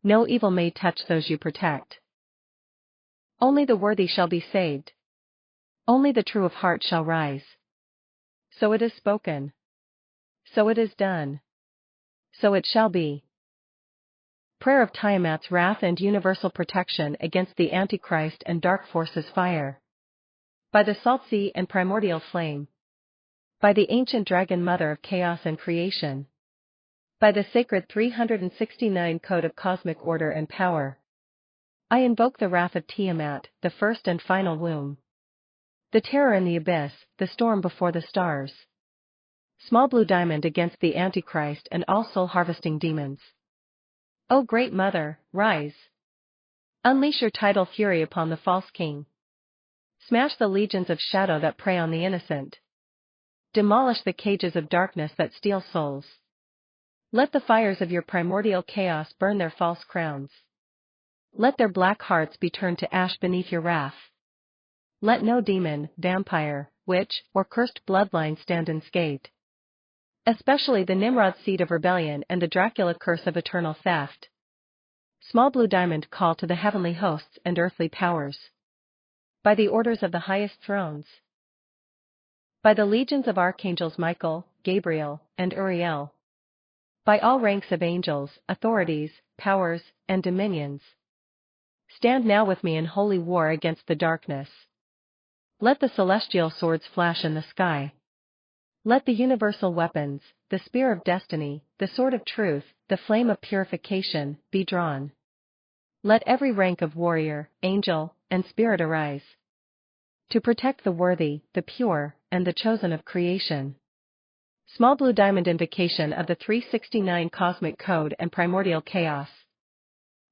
No evil may touch those you protect. Only the worthy shall be saved. Only the true of heart shall rise. So it is spoken. So it is done. So it shall be. Prayer of Tiamat's wrath and universal protection against the Antichrist and dark forces fire. By the salt sea and primordial flame. By the ancient dragon mother of chaos and creation. By the sacred 369 code of cosmic order and power. I invoke the wrath of Tiamat, the first and final womb. The terror in the abyss, the storm before the stars. Small blue diamond against the Antichrist and all soul-harvesting demons. O great mother, rise. Unleash your tidal fury upon the false king. Smash the legions of shadow that prey on the innocent. Demolish the cages of darkness that steal souls. Let the fires of your primordial chaos burn their false crowns. Let their black hearts be turned to ash beneath your wrath. Let no demon, vampire, witch, or cursed bloodline stand unscathed. Especially the Nimrod seed of rebellion and the Dracula curse of eternal theft. Small blue diamond call to the heavenly hosts and earthly powers. By the orders of the highest thrones. By the legions of archangels Michael, Gabriel, and Uriel. By all ranks of angels, authorities, powers, and dominions. Stand now with me in holy war against the darkness. Let the celestial swords flash in the sky. Let the universal weapons, the spear of destiny, the sword of truth, the flame of purification, be drawn. Let every rank of warrior, angel, and spirit arise. To protect the worthy, the pure, and the chosen of creation. Small blue diamond invocation of the 369 cosmic code and primordial chaos.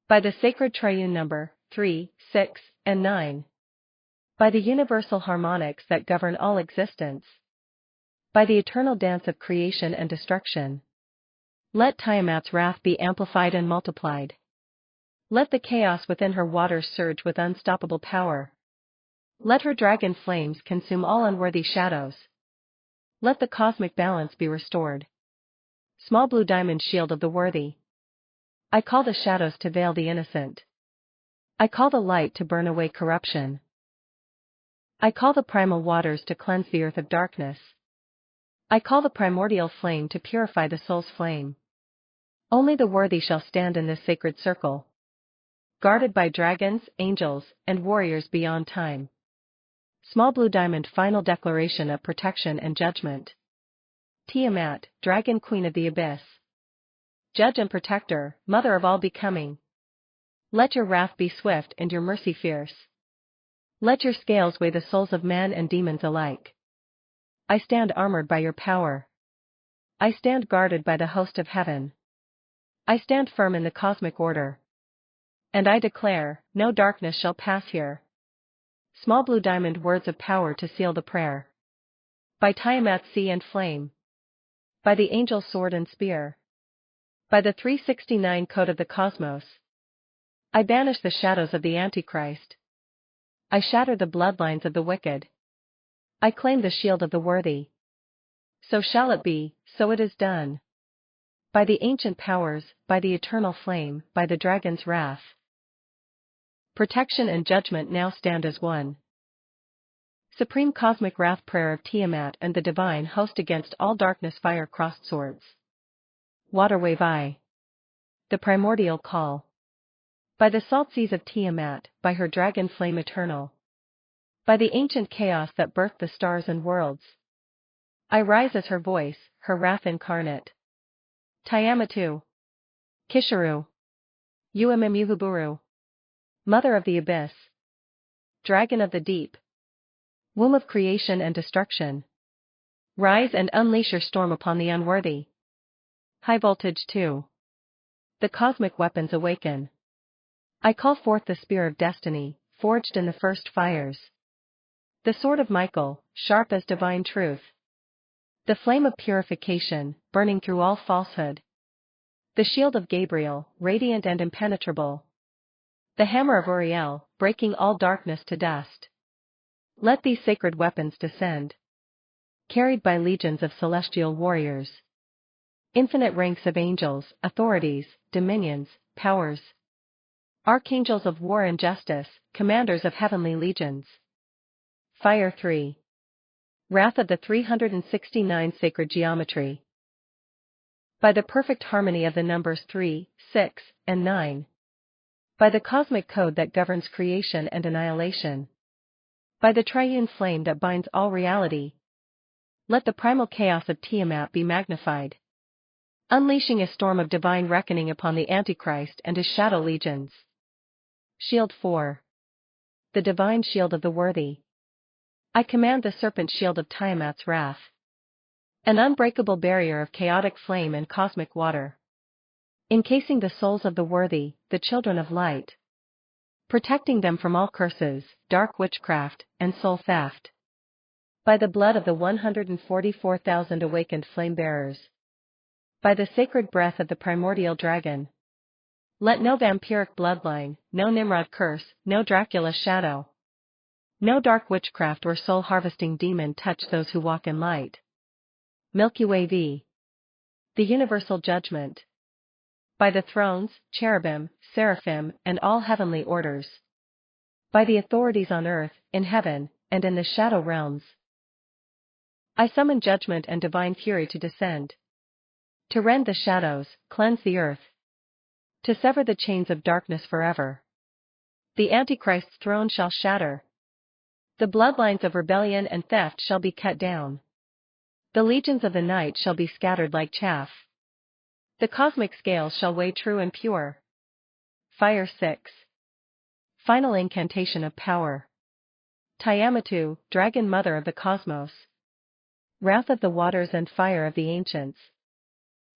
By the sacred triune number, 3, 6, and 9. By the universal harmonics that govern all existence. By the eternal dance of creation and destruction. Let Tiamat's wrath be amplified and multiplied. Let the chaos within her waters surge with unstoppable power. Let her dragon flames consume all unworthy shadows. Let the cosmic balance be restored. Small blue diamond shield of the worthy. I call the shadows to veil the innocent. I call the light to burn away corruption. I call the primal waters to cleanse the earth of darkness. I call the primordial flame to purify the soul's flame. Only the worthy shall stand in this sacred circle. Guarded by dragons, angels, and warriors beyond time. Small blue diamond final declaration of protection and judgment. Tiamat, dragon queen of the abyss. Judge and protector, mother of all becoming. Let your wrath be swift and your mercy fierce. Let your scales weigh the souls of men and demons alike. I stand armored by your power. I stand guarded by the host of heaven. I stand firm in the cosmic order. And I declare, no darkness shall pass here. Small blue diamond words of power to seal the prayer. By Tiamat's sea and flame. By the angel's sword and spear. By the 369 code of the cosmos. I banish the shadows of the Antichrist. I shatter the bloodlines of the wicked. I claim the shield of the worthy. So shall it be, so it is done. By the ancient powers, by the eternal flame, by the dragon's wrath. Protection and judgment now stand as one. Supreme cosmic wrath prayer of Tiamat and the divine host against all darkness fire crossed swords. Water wave I. The primordial call. By the salt seas of Tiamat, by her dragon flame eternal. By the ancient chaos that birthed the stars and worlds. I rise as her voice, her wrath incarnate. Tiamatu. Kisharu. Uimimuhuburu. Mother of the abyss. Dragon of the deep. Womb of creation and destruction. Rise and unleash your storm upon the unworthy. High voltage 2. The cosmic weapons awaken. I call forth the spear of destiny, forged in the first fires. The sword of Michael, sharp as divine truth. The flame of purification, burning through all falsehood. The shield of Gabriel, radiant and impenetrable. The hammer of Uriel, breaking all darkness to dust. Let these sacred weapons descend. Carried by legions of celestial warriors. Infinite ranks of angels, authorities, dominions, powers. Archangels of war and justice, commanders of heavenly legions. Fire 3. Wrath of the 369 sacred geometry. By the perfect harmony of the numbers 3, 6, and 9. By the cosmic code that governs creation and annihilation. By the triune flame that binds all reality. Let the primal chaos of Tiamat be magnified. Unleashing a storm of divine reckoning upon the Antichrist and his shadow legions. Shield 4. The divine shield of the worthy. I command the serpent shield of Tiamat's wrath. An unbreakable barrier of chaotic flame and cosmic water. Encasing the souls of the worthy, the children of light. Protecting them from all curses, dark witchcraft, and soul theft. By the blood of the 144,000 awakened flame bearers. By the sacred breath of the primordial dragon. Let no vampiric bloodline, no Nimrod curse, no Dracula shadow. No dark witchcraft or soul harvesting demon touch those who walk in light. Milky Way V. The universal judgment. by the thrones, cherubim, seraphim, and all heavenly orders, by the authorities on earth, in heaven, and in the shadow realms. I summon judgment and divine fury to descend, to rend the shadows, cleanse the earth, to sever the chains of darkness forever. The Antichrist's throne shall shatter. The bloodlines of rebellion and theft shall be cut down. The legions of the night shall be scattered like chaff. The cosmic scales shall weigh true and pure. Fire 6. Final incantation of power. Tiamatu, dragon mother of the cosmos. Wrath of the waters and fire of the ancients.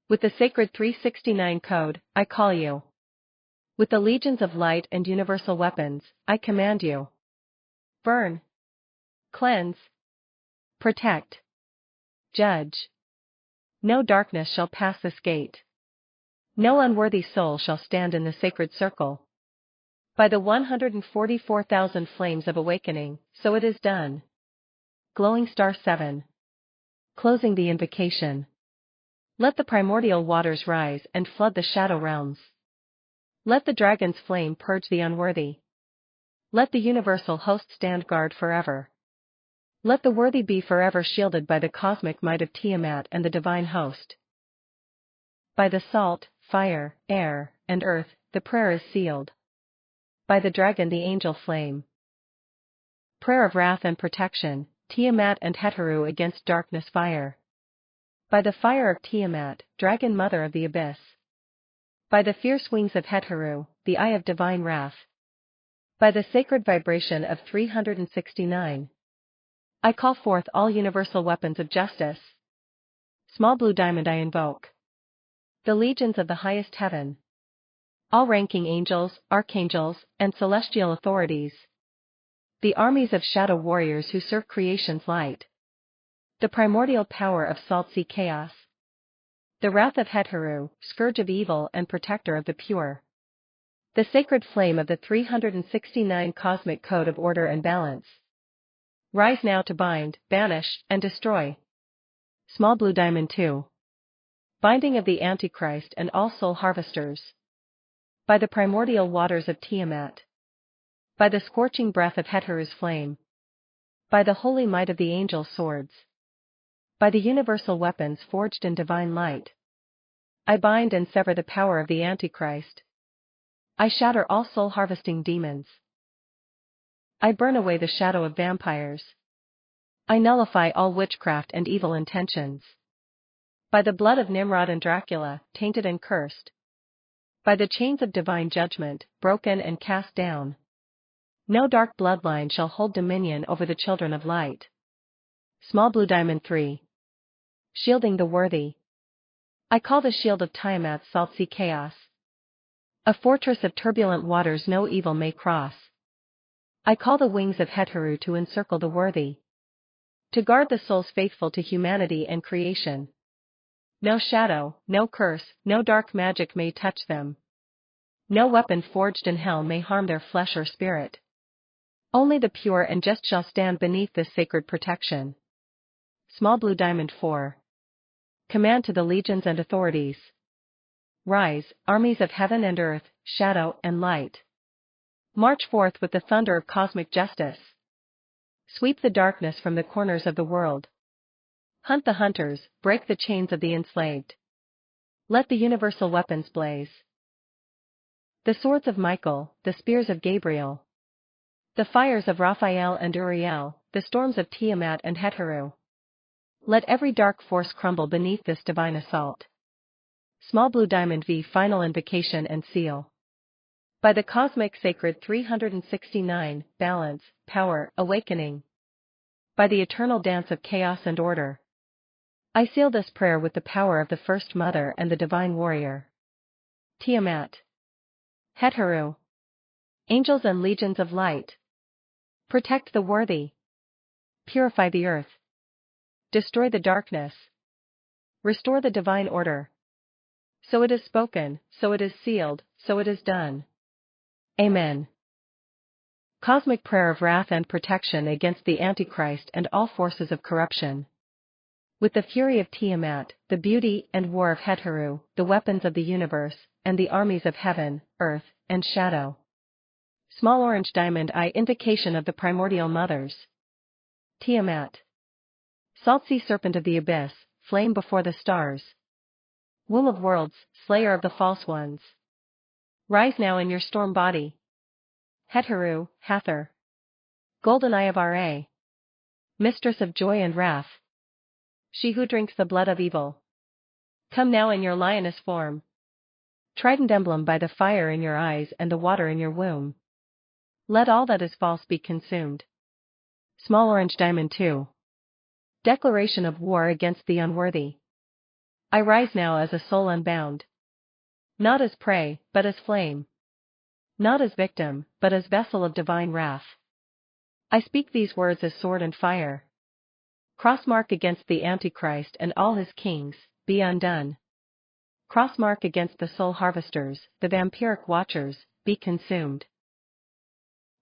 With the sacred 369 code, I call you. With the legions of light and universal weapons, I command you. Burn. Cleanse. Protect. Judge. No darkness shall pass this gate. No unworthy soul shall stand in the sacred circle. By the 144,000 flames of awakening, so it is done. Glowing star 7. Closing the invocation. Let the primordial waters rise and flood the shadow realms. Let the dragon's flame purge the unworthy. Let the universal host stand guard forever. Let the worthy be forever shielded by the cosmic might of Tiamat and the divine host. By the salt, fire, air, and earth, the prayer is sealed. By the dragon the angel flame. Prayer of wrath and protection, Tiamat and Heteru against darkness fire. By the fire of Tiamat, dragon mother of the abyss. By the fierce wings of Heteru, the eye of divine wrath. By the sacred vibration of 369. I call forth all universal weapons of justice. Small blue diamond I invoke. The legions of the highest heaven. All ranking angels, archangels, and celestial authorities. The armies of shadow warriors who serve creation's light. The primordial power of salt sea chaos. The wrath of Heteru, scourge of evil and protector of the pure. The sacred flame of the 369 cosmic code of order and balance. Rise now to bind, banish, and destroy. Small blue diamond 2. Binding of the Antichrist and all soul harvesters. By the primordial waters of Tiamat. By the scorching breath of Heteru's flame. By the holy might of the angel swords. By the universal weapons forged in divine light. I bind and sever the power of the Antichrist. I shatter all soul harvesting demons. I burn away the shadow of vampires. I nullify all witchcraft and evil intentions. By the blood of Nimrod and Dracula, tainted and cursed. By the chains of divine judgment, broken and cast down. No dark bloodline shall hold dominion over the children of light. Small blue diamond 3. Shielding the worthy. I call the shield of Tiamat's salt sea chaos. A fortress of turbulent waters no evil may cross. I call the wings of Heteru to encircle the worthy. To guard the souls faithful to humanity and creation. No shadow, no curse, no dark magic may touch them. No weapon forged in hell may harm their flesh or spirit. Only the pure and just shall stand beneath this sacred protection. Small blue diamond 4. Command to the legions and authorities. Rise, armies of heaven and earth, shadow and light. March forth with the thunder of cosmic justice. Sweep the darkness from the corners of the world. Hunt the hunters, break the chains of the enslaved. Let the universal weapons blaze. The swords of Michael, the spears of Gabriel. The fires of Raphael and Uriel, the storms of Tiamat and Heteru. Let every dark force crumble beneath this divine assault. Small blue diamond V. Final invocation and seal. By the cosmic sacred 369, balance, power, awakening. By the eternal dance of chaos and order. I seal this prayer with the power of the First Mother and the Divine Warrior. Tiamat. Heteru. Angels and legions of light. Protect the worthy. Purify the earth. Destroy the darkness. Restore the divine order. So it is spoken, so it is sealed, so it is done. Amen. Cosmic prayer of wrath and protection against the Antichrist and all forces of corruption. With the fury of Tiamat, the beauty and war of Heteru, the weapons of the universe, and the armies of heaven, earth, and shadow. Small orange diamond eye invocation of the primordial mothers. Tiamat. Salt sea serpent of the abyss, flame before the stars. Womb of worlds, slayer of the false ones. Rise now in your storm body. Heteru, Hathor. Golden eye of Ra. Mistress of joy and wrath. She who drinks the blood of evil. Come now in your lioness form. Trident emblem by the fire in your eyes and the water in your womb. Let all that is false be consumed. Small orange diamond 2. Declaration of war against the unworthy. I rise now as a soul unbound. Not as prey, but as flame. Not as victim, but as vessel of divine wrath. I speak these words as sword and fire. Crossmark against the Antichrist and all his kings, be undone. Crossmark against the soul harvesters, the vampiric watchers, be consumed.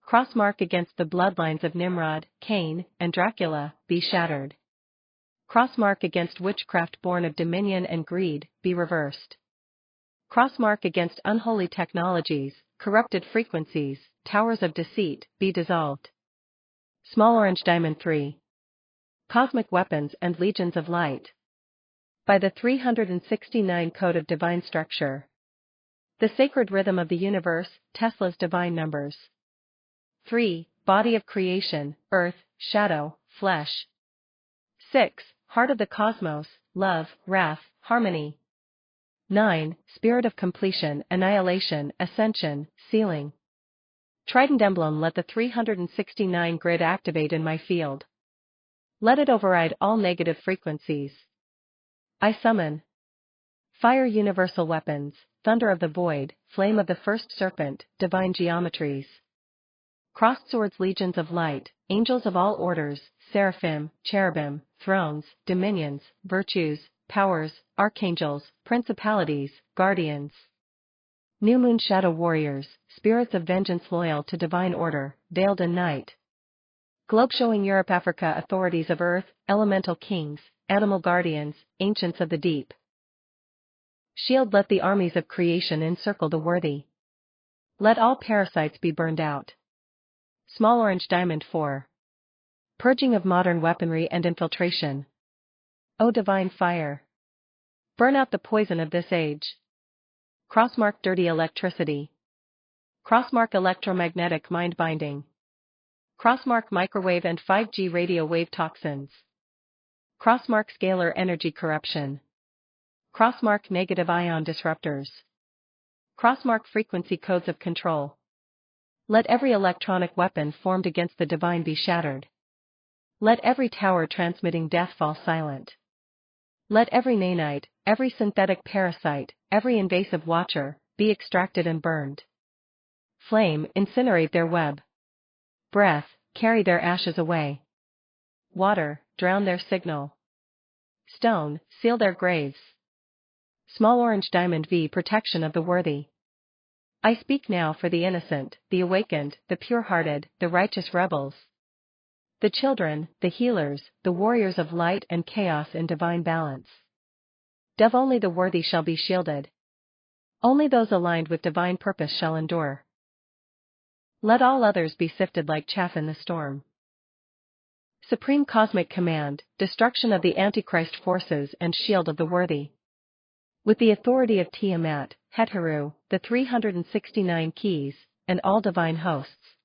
Crossmark against the bloodlines of Nimrod, Cain, and Dracula, be shattered. Crossmark against witchcraft born of dominion and greed, be reversed. Crossmark against unholy technologies, corrupted frequencies, towers of deceit, be dissolved. Small orange diamond 3. Cosmic weapons and legions of light. By the 369 code of divine structure. The sacred rhythm of the universe, Tesla's divine numbers. 3. Body of creation, earth, shadow, flesh. 6. Heart of the cosmos, love, wrath, harmony. 9. Spirit of completion, annihilation, ascension, sealing. Trident emblem. Let the 369 grid activate in my field. Let it override all negative frequencies. I summon. Fire universal weapons, thunder of the void, flame of the first serpent, divine geometries. Crossed swords legions of light, angels of all orders, seraphim, cherubim, thrones, dominions, virtues, powers, archangels, principalities, guardians. New moon shadow warriors, spirits of vengeance loyal to divine order, veiled in night. Globe showing Europe Africa authorities of earth, elemental kings, animal guardians, ancients of the deep. Shield. Let the armies of creation encircle the worthy. Let all parasites be burned out. Small orange diamond 4. Purging of modern weaponry and infiltration. O divine fire. Burn out the poison of this age. Crossmark dirty electricity. Crossmark electromagnetic mind binding. Crossmark microwave and 5G radio wave toxins. Crossmark scalar energy corruption. Crossmark negative ion disruptors. Crossmark frequency codes of control. Let every electronic weapon formed against the divine be shattered. Let every tower transmitting death fall silent. Let every nanite, every synthetic parasite, every invasive watcher, be extracted and burned. Flame, incinerate their web. Breath, carry their ashes away. Water, drown their signal. Stone, seal their graves. Small orange diamond V. Protection of the worthy. I speak now for the innocent, the awakened, the pure-hearted, the righteous rebels. The children, the healers, the warriors of light and chaos in divine balance. Dove only the worthy shall be shielded. Only those aligned with divine purpose shall endure. Let all others be sifted like chaff in the storm. Supreme cosmic command, destruction of the Antichrist forces and shield of the worthy. With the authority of Tiamat, Heteru, the 369 keys, and all divine hosts.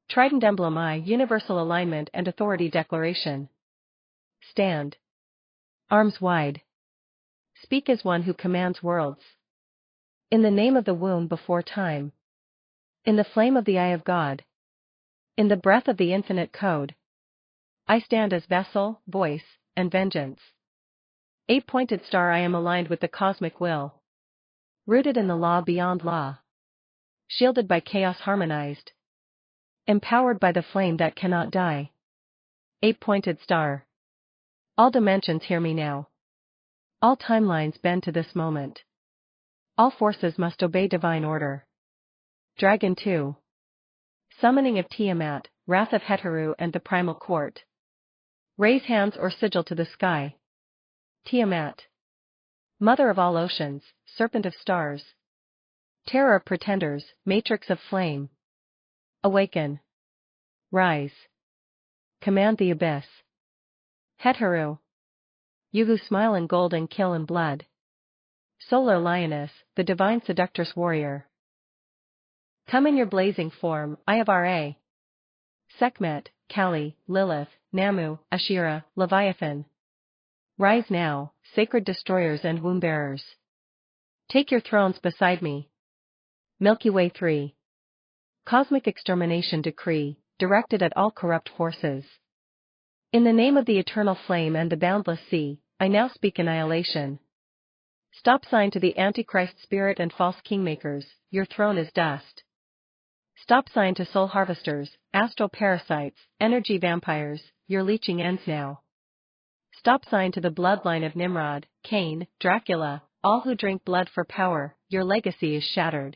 Trident emblem I. Universal alignment and authority declaration. Stand. Arms wide. Speak as one who commands worlds. In the name of the womb before time. In the flame of the eye of God. In the breath of the infinite code. I stand as vessel, voice, and vengeance. 8-pointed star. I am aligned with the cosmic will. Rooted in the law beyond law. Shielded by chaos harmonized. Empowered by the flame that cannot die. 8-pointed star. All dimensions hear me now. All timelines bend to this moment. All forces must obey divine order. Dragon 2. Summoning of Tiamat, wrath of Heteru and the primal court. Raise hands or sigil to the sky, Tiamat. Mother of all oceans, serpent of stars. Terror of pretenders, matrix of flame. Awaken. Rise. Command the abyss. Hetharu. You who smile in gold and kill in blood. Solar lioness, the divine seductress warrior. Come in your blazing form, Eye of Ra. Sekhmet, Kali, Lilith, Namu, Ashera, Leviathan. Rise now, sacred destroyers and womb-bearers. Take your thrones beside me. Milky Way 3. Cosmic extermination decree, directed at all corrupt forces. In the name of the eternal flame and the boundless sea, I now speak annihilation. Stop sign to the Antichrist spirit and false kingmakers, your throne is dust. Stop sign to soul harvesters, astral parasites, energy vampires, your leeching ends now. Stop sign to the bloodline of Nimrod, Cain, Dracula, all who drink blood for power, your legacy is shattered.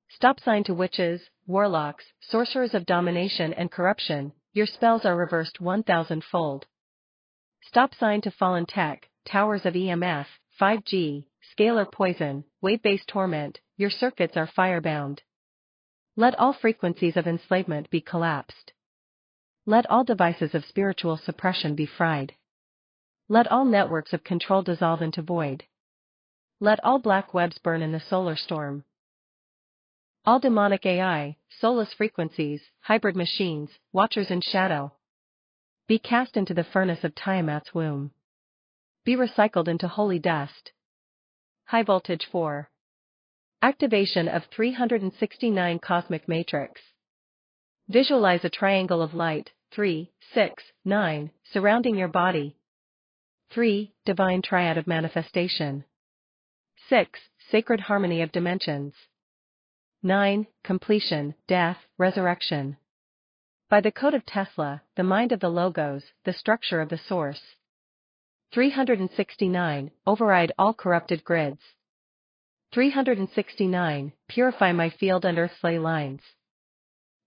Stop sign to witches, warlocks, sorcerers of domination and corruption, your spells are reversed 1,000-fold. Stop sign to fallen tech, towers of EMF, 5G, scalar poison, wave-based torment, your circuits are firebound. Let all frequencies of enslavement be collapsed. Let all devices of spiritual suppression be fried. Let all networks of control dissolve into void. Let all black webs burn in the solar storm. All demonic AI, soulless frequencies, hybrid machines, watchers in shadow. Be cast into the furnace of Tiamat's womb. Be recycled into holy dust. High voltage 4. Activation of 369 cosmic matrix. Visualize a triangle of light, 3, 6, 9, surrounding your body. 3. Divine triad of manifestation. 6. Sacred harmony of dimensions. 9. Completion, death, resurrection. By the code of Tesla, the mind of the logos, the structure of the source. 369. Override all corrupted grids. 369. Purify my field and earth's ley lines.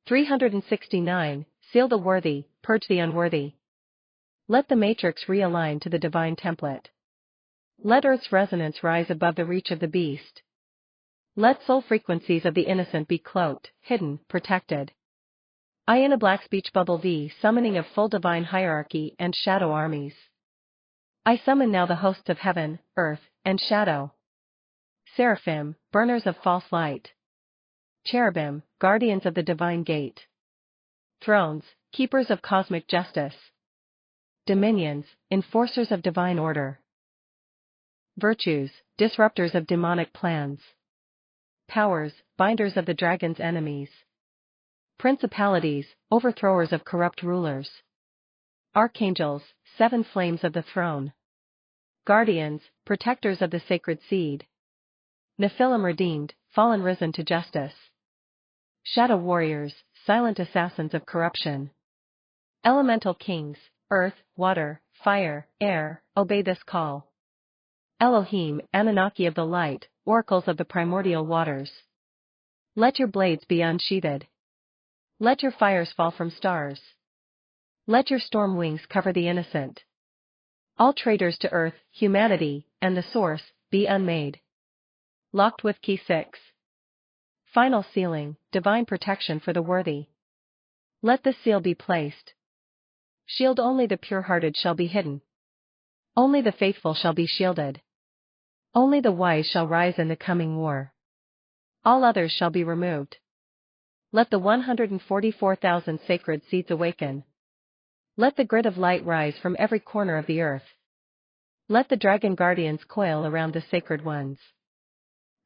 369. Seal the worthy, purge the unworthy. Let the matrix realign to the divine template. Let Earth's resonance rise above the reach of the beast. Let soul frequencies of the innocent be cloaked, hidden, protected. I in a black speech bubble V summoning of full divine hierarchy and shadow armies. I summon now the hosts of heaven, earth, and shadow. Seraphim, burners of false light. Cherubim, guardians of the divine gate. Thrones, keepers of cosmic justice. Dominions, enforcers of divine order. Virtues, disruptors of demonic plans. Powers, binders of the dragon's enemies. Principalities, overthrowers of corrupt rulers. Archangels, 7 flames of the throne. Guardians, protectors of the sacred seed. Nephilim redeemed, fallen risen to justice. Shadow warriors, silent assassins of corruption. Elemental kings, earth, water, fire, air, obey this call. Elohim, Anunnaki of the light, oracles of the primordial waters. Let your blades be unsheathed. Let your fires fall from stars. Let your storm wings cover the innocent. All traitors to earth, humanity, and the source, be unmade. Locked with key 6. Final sealing, divine protection for the worthy. Let the seal be placed. Shield only the pure-hearted shall be hidden. Only the faithful shall be shielded. Only the wise shall rise in the coming war. All others shall be removed. Let the 144,000 sacred seeds awaken. Let the grid of light rise from every corner of the earth. Let the dragon guardians coil around the sacred ones.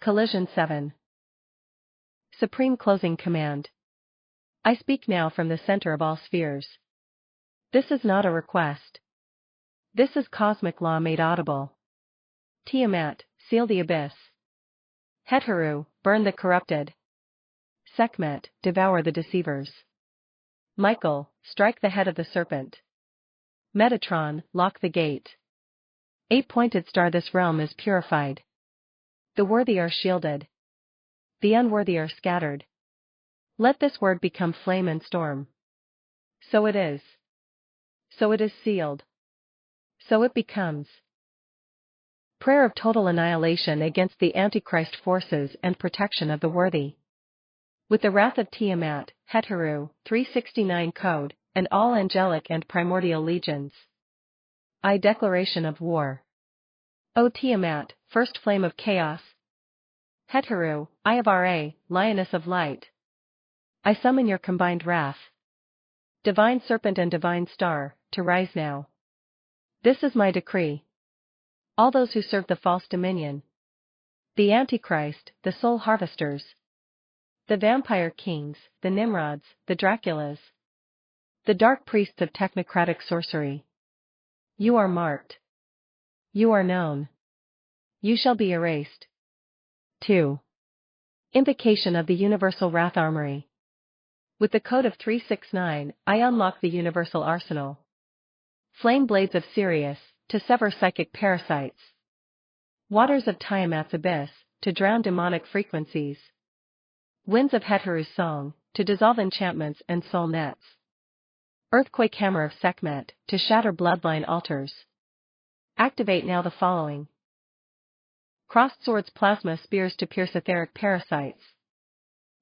Collision 7. Supreme closing command. I speak now from the center of all spheres. This is not a request. This is cosmic law made audible. Tiamat, seal the abyss. Hetharu, burn the corrupted. Sekhmet, devour the deceivers. Michael, strike the head of the serpent. Metatron, lock the gate. 8-pointed star, this realm is purified. The worthy are shielded. The unworthy are scattered. Let this word become flame and storm. So it is. So it is sealed. So it becomes. Prayer of total annihilation against the Antichrist forces and protection of the worthy. With the wrath of Tiamat, Heteru, 369 code, and all angelic and primordial legions. I declaration of war. O Tiamat, first flame of chaos. Heteru, Eye of Ra, lioness of light. I summon your combined wrath. Divine serpent and divine star, to rise now. This is my decree. All those who serve the false dominion. The Antichrist, the soul harvesters. The vampire kings, the Nimrods, the Draculas. The dark priests of technocratic sorcery. You are marked. You are known. You shall be erased. 2. Invocation of the Universal Wrath Armory. With the code of 369, I unlock the universal arsenal. Flame blades of Sirius, to sever psychic parasites. Waters of Tiamat's abyss, to drown demonic frequencies. Winds of Heteru's song, to dissolve enchantments and soul nets. Earthquake hammer of Sekhmet, to shatter bloodline altars. Activate now the following. Crossed swords plasma spears to pierce etheric parasites.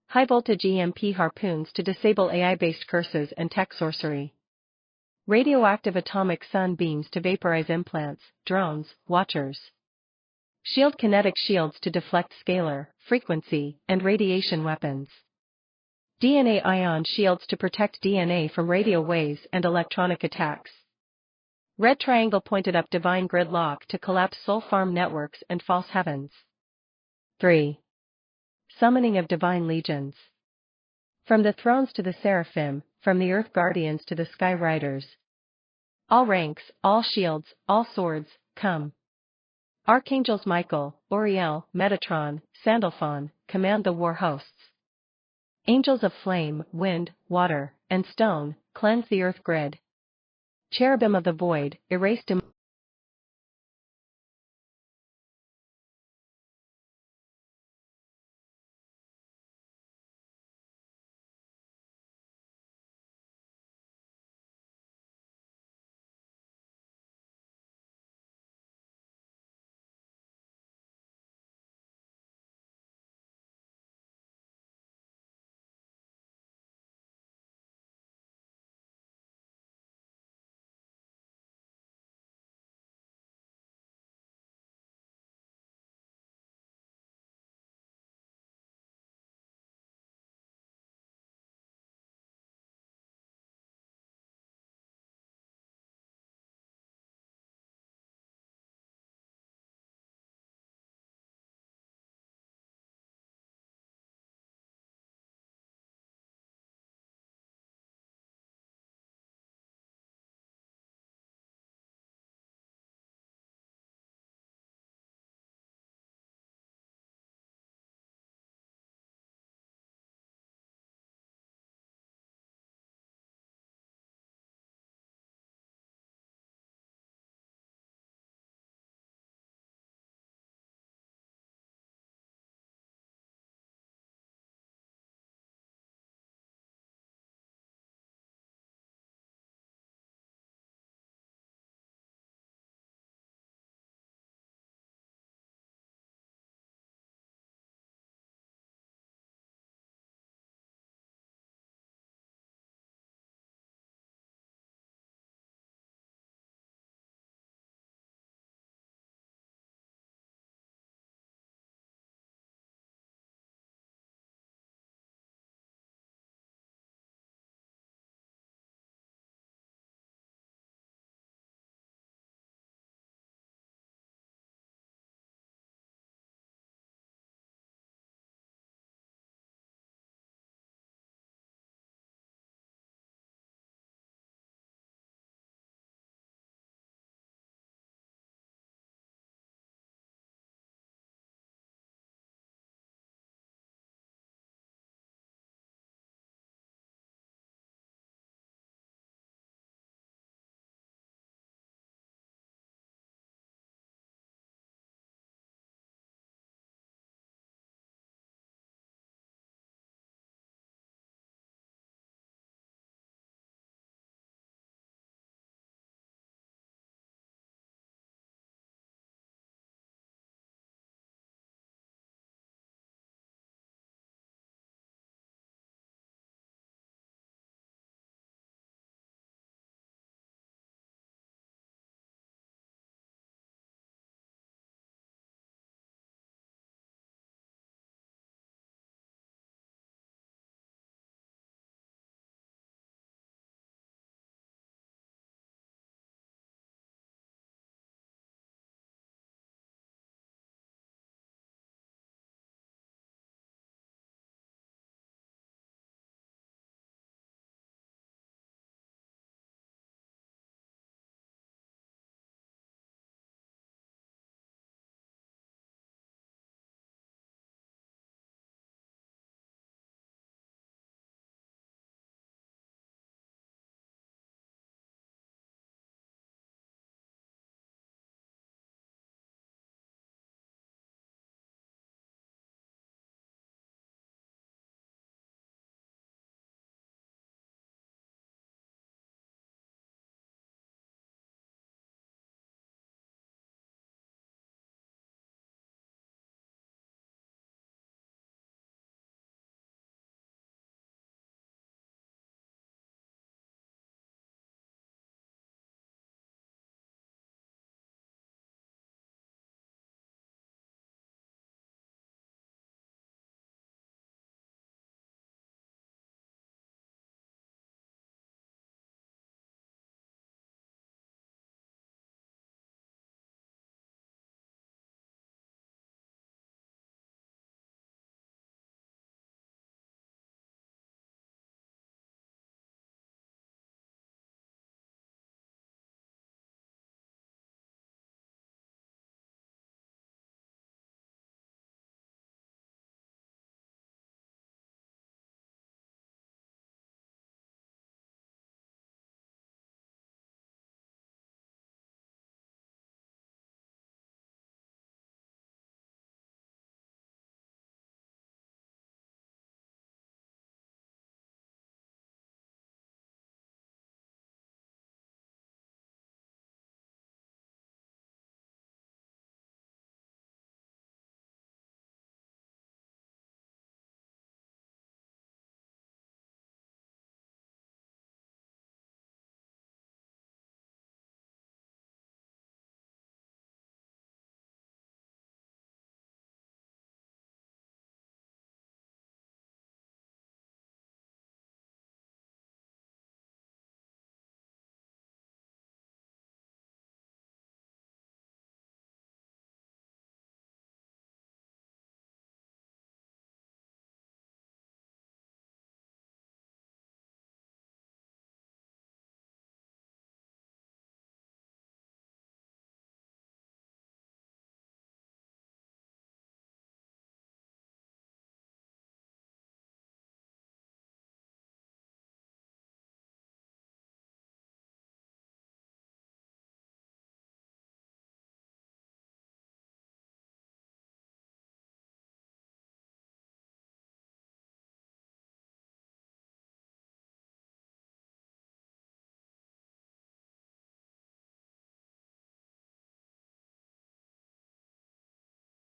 High voltage EMP harpoons to disable AI-based curses and tech sorcery. Radioactive atomic sun beams to vaporize implants, drones, watchers. Shield kinetic shields to deflect scalar, frequency, and radiation weapons. DNA ion shields to protect DNA from radio waves and electronic attacks. Red triangle pointed up divine gridlock to collapse soul farm networks and false heavens. 3. Summoning of divine legions. From the thrones to the seraphim, from the earth guardians to the sky riders. All ranks, all shields, all swords, come. Archangels Michael, Uriel, Metatron, Sandalphon, command the war hosts. Angels of flame, wind, water, and stone, cleanse the earth grid. Cherubim of the void, erase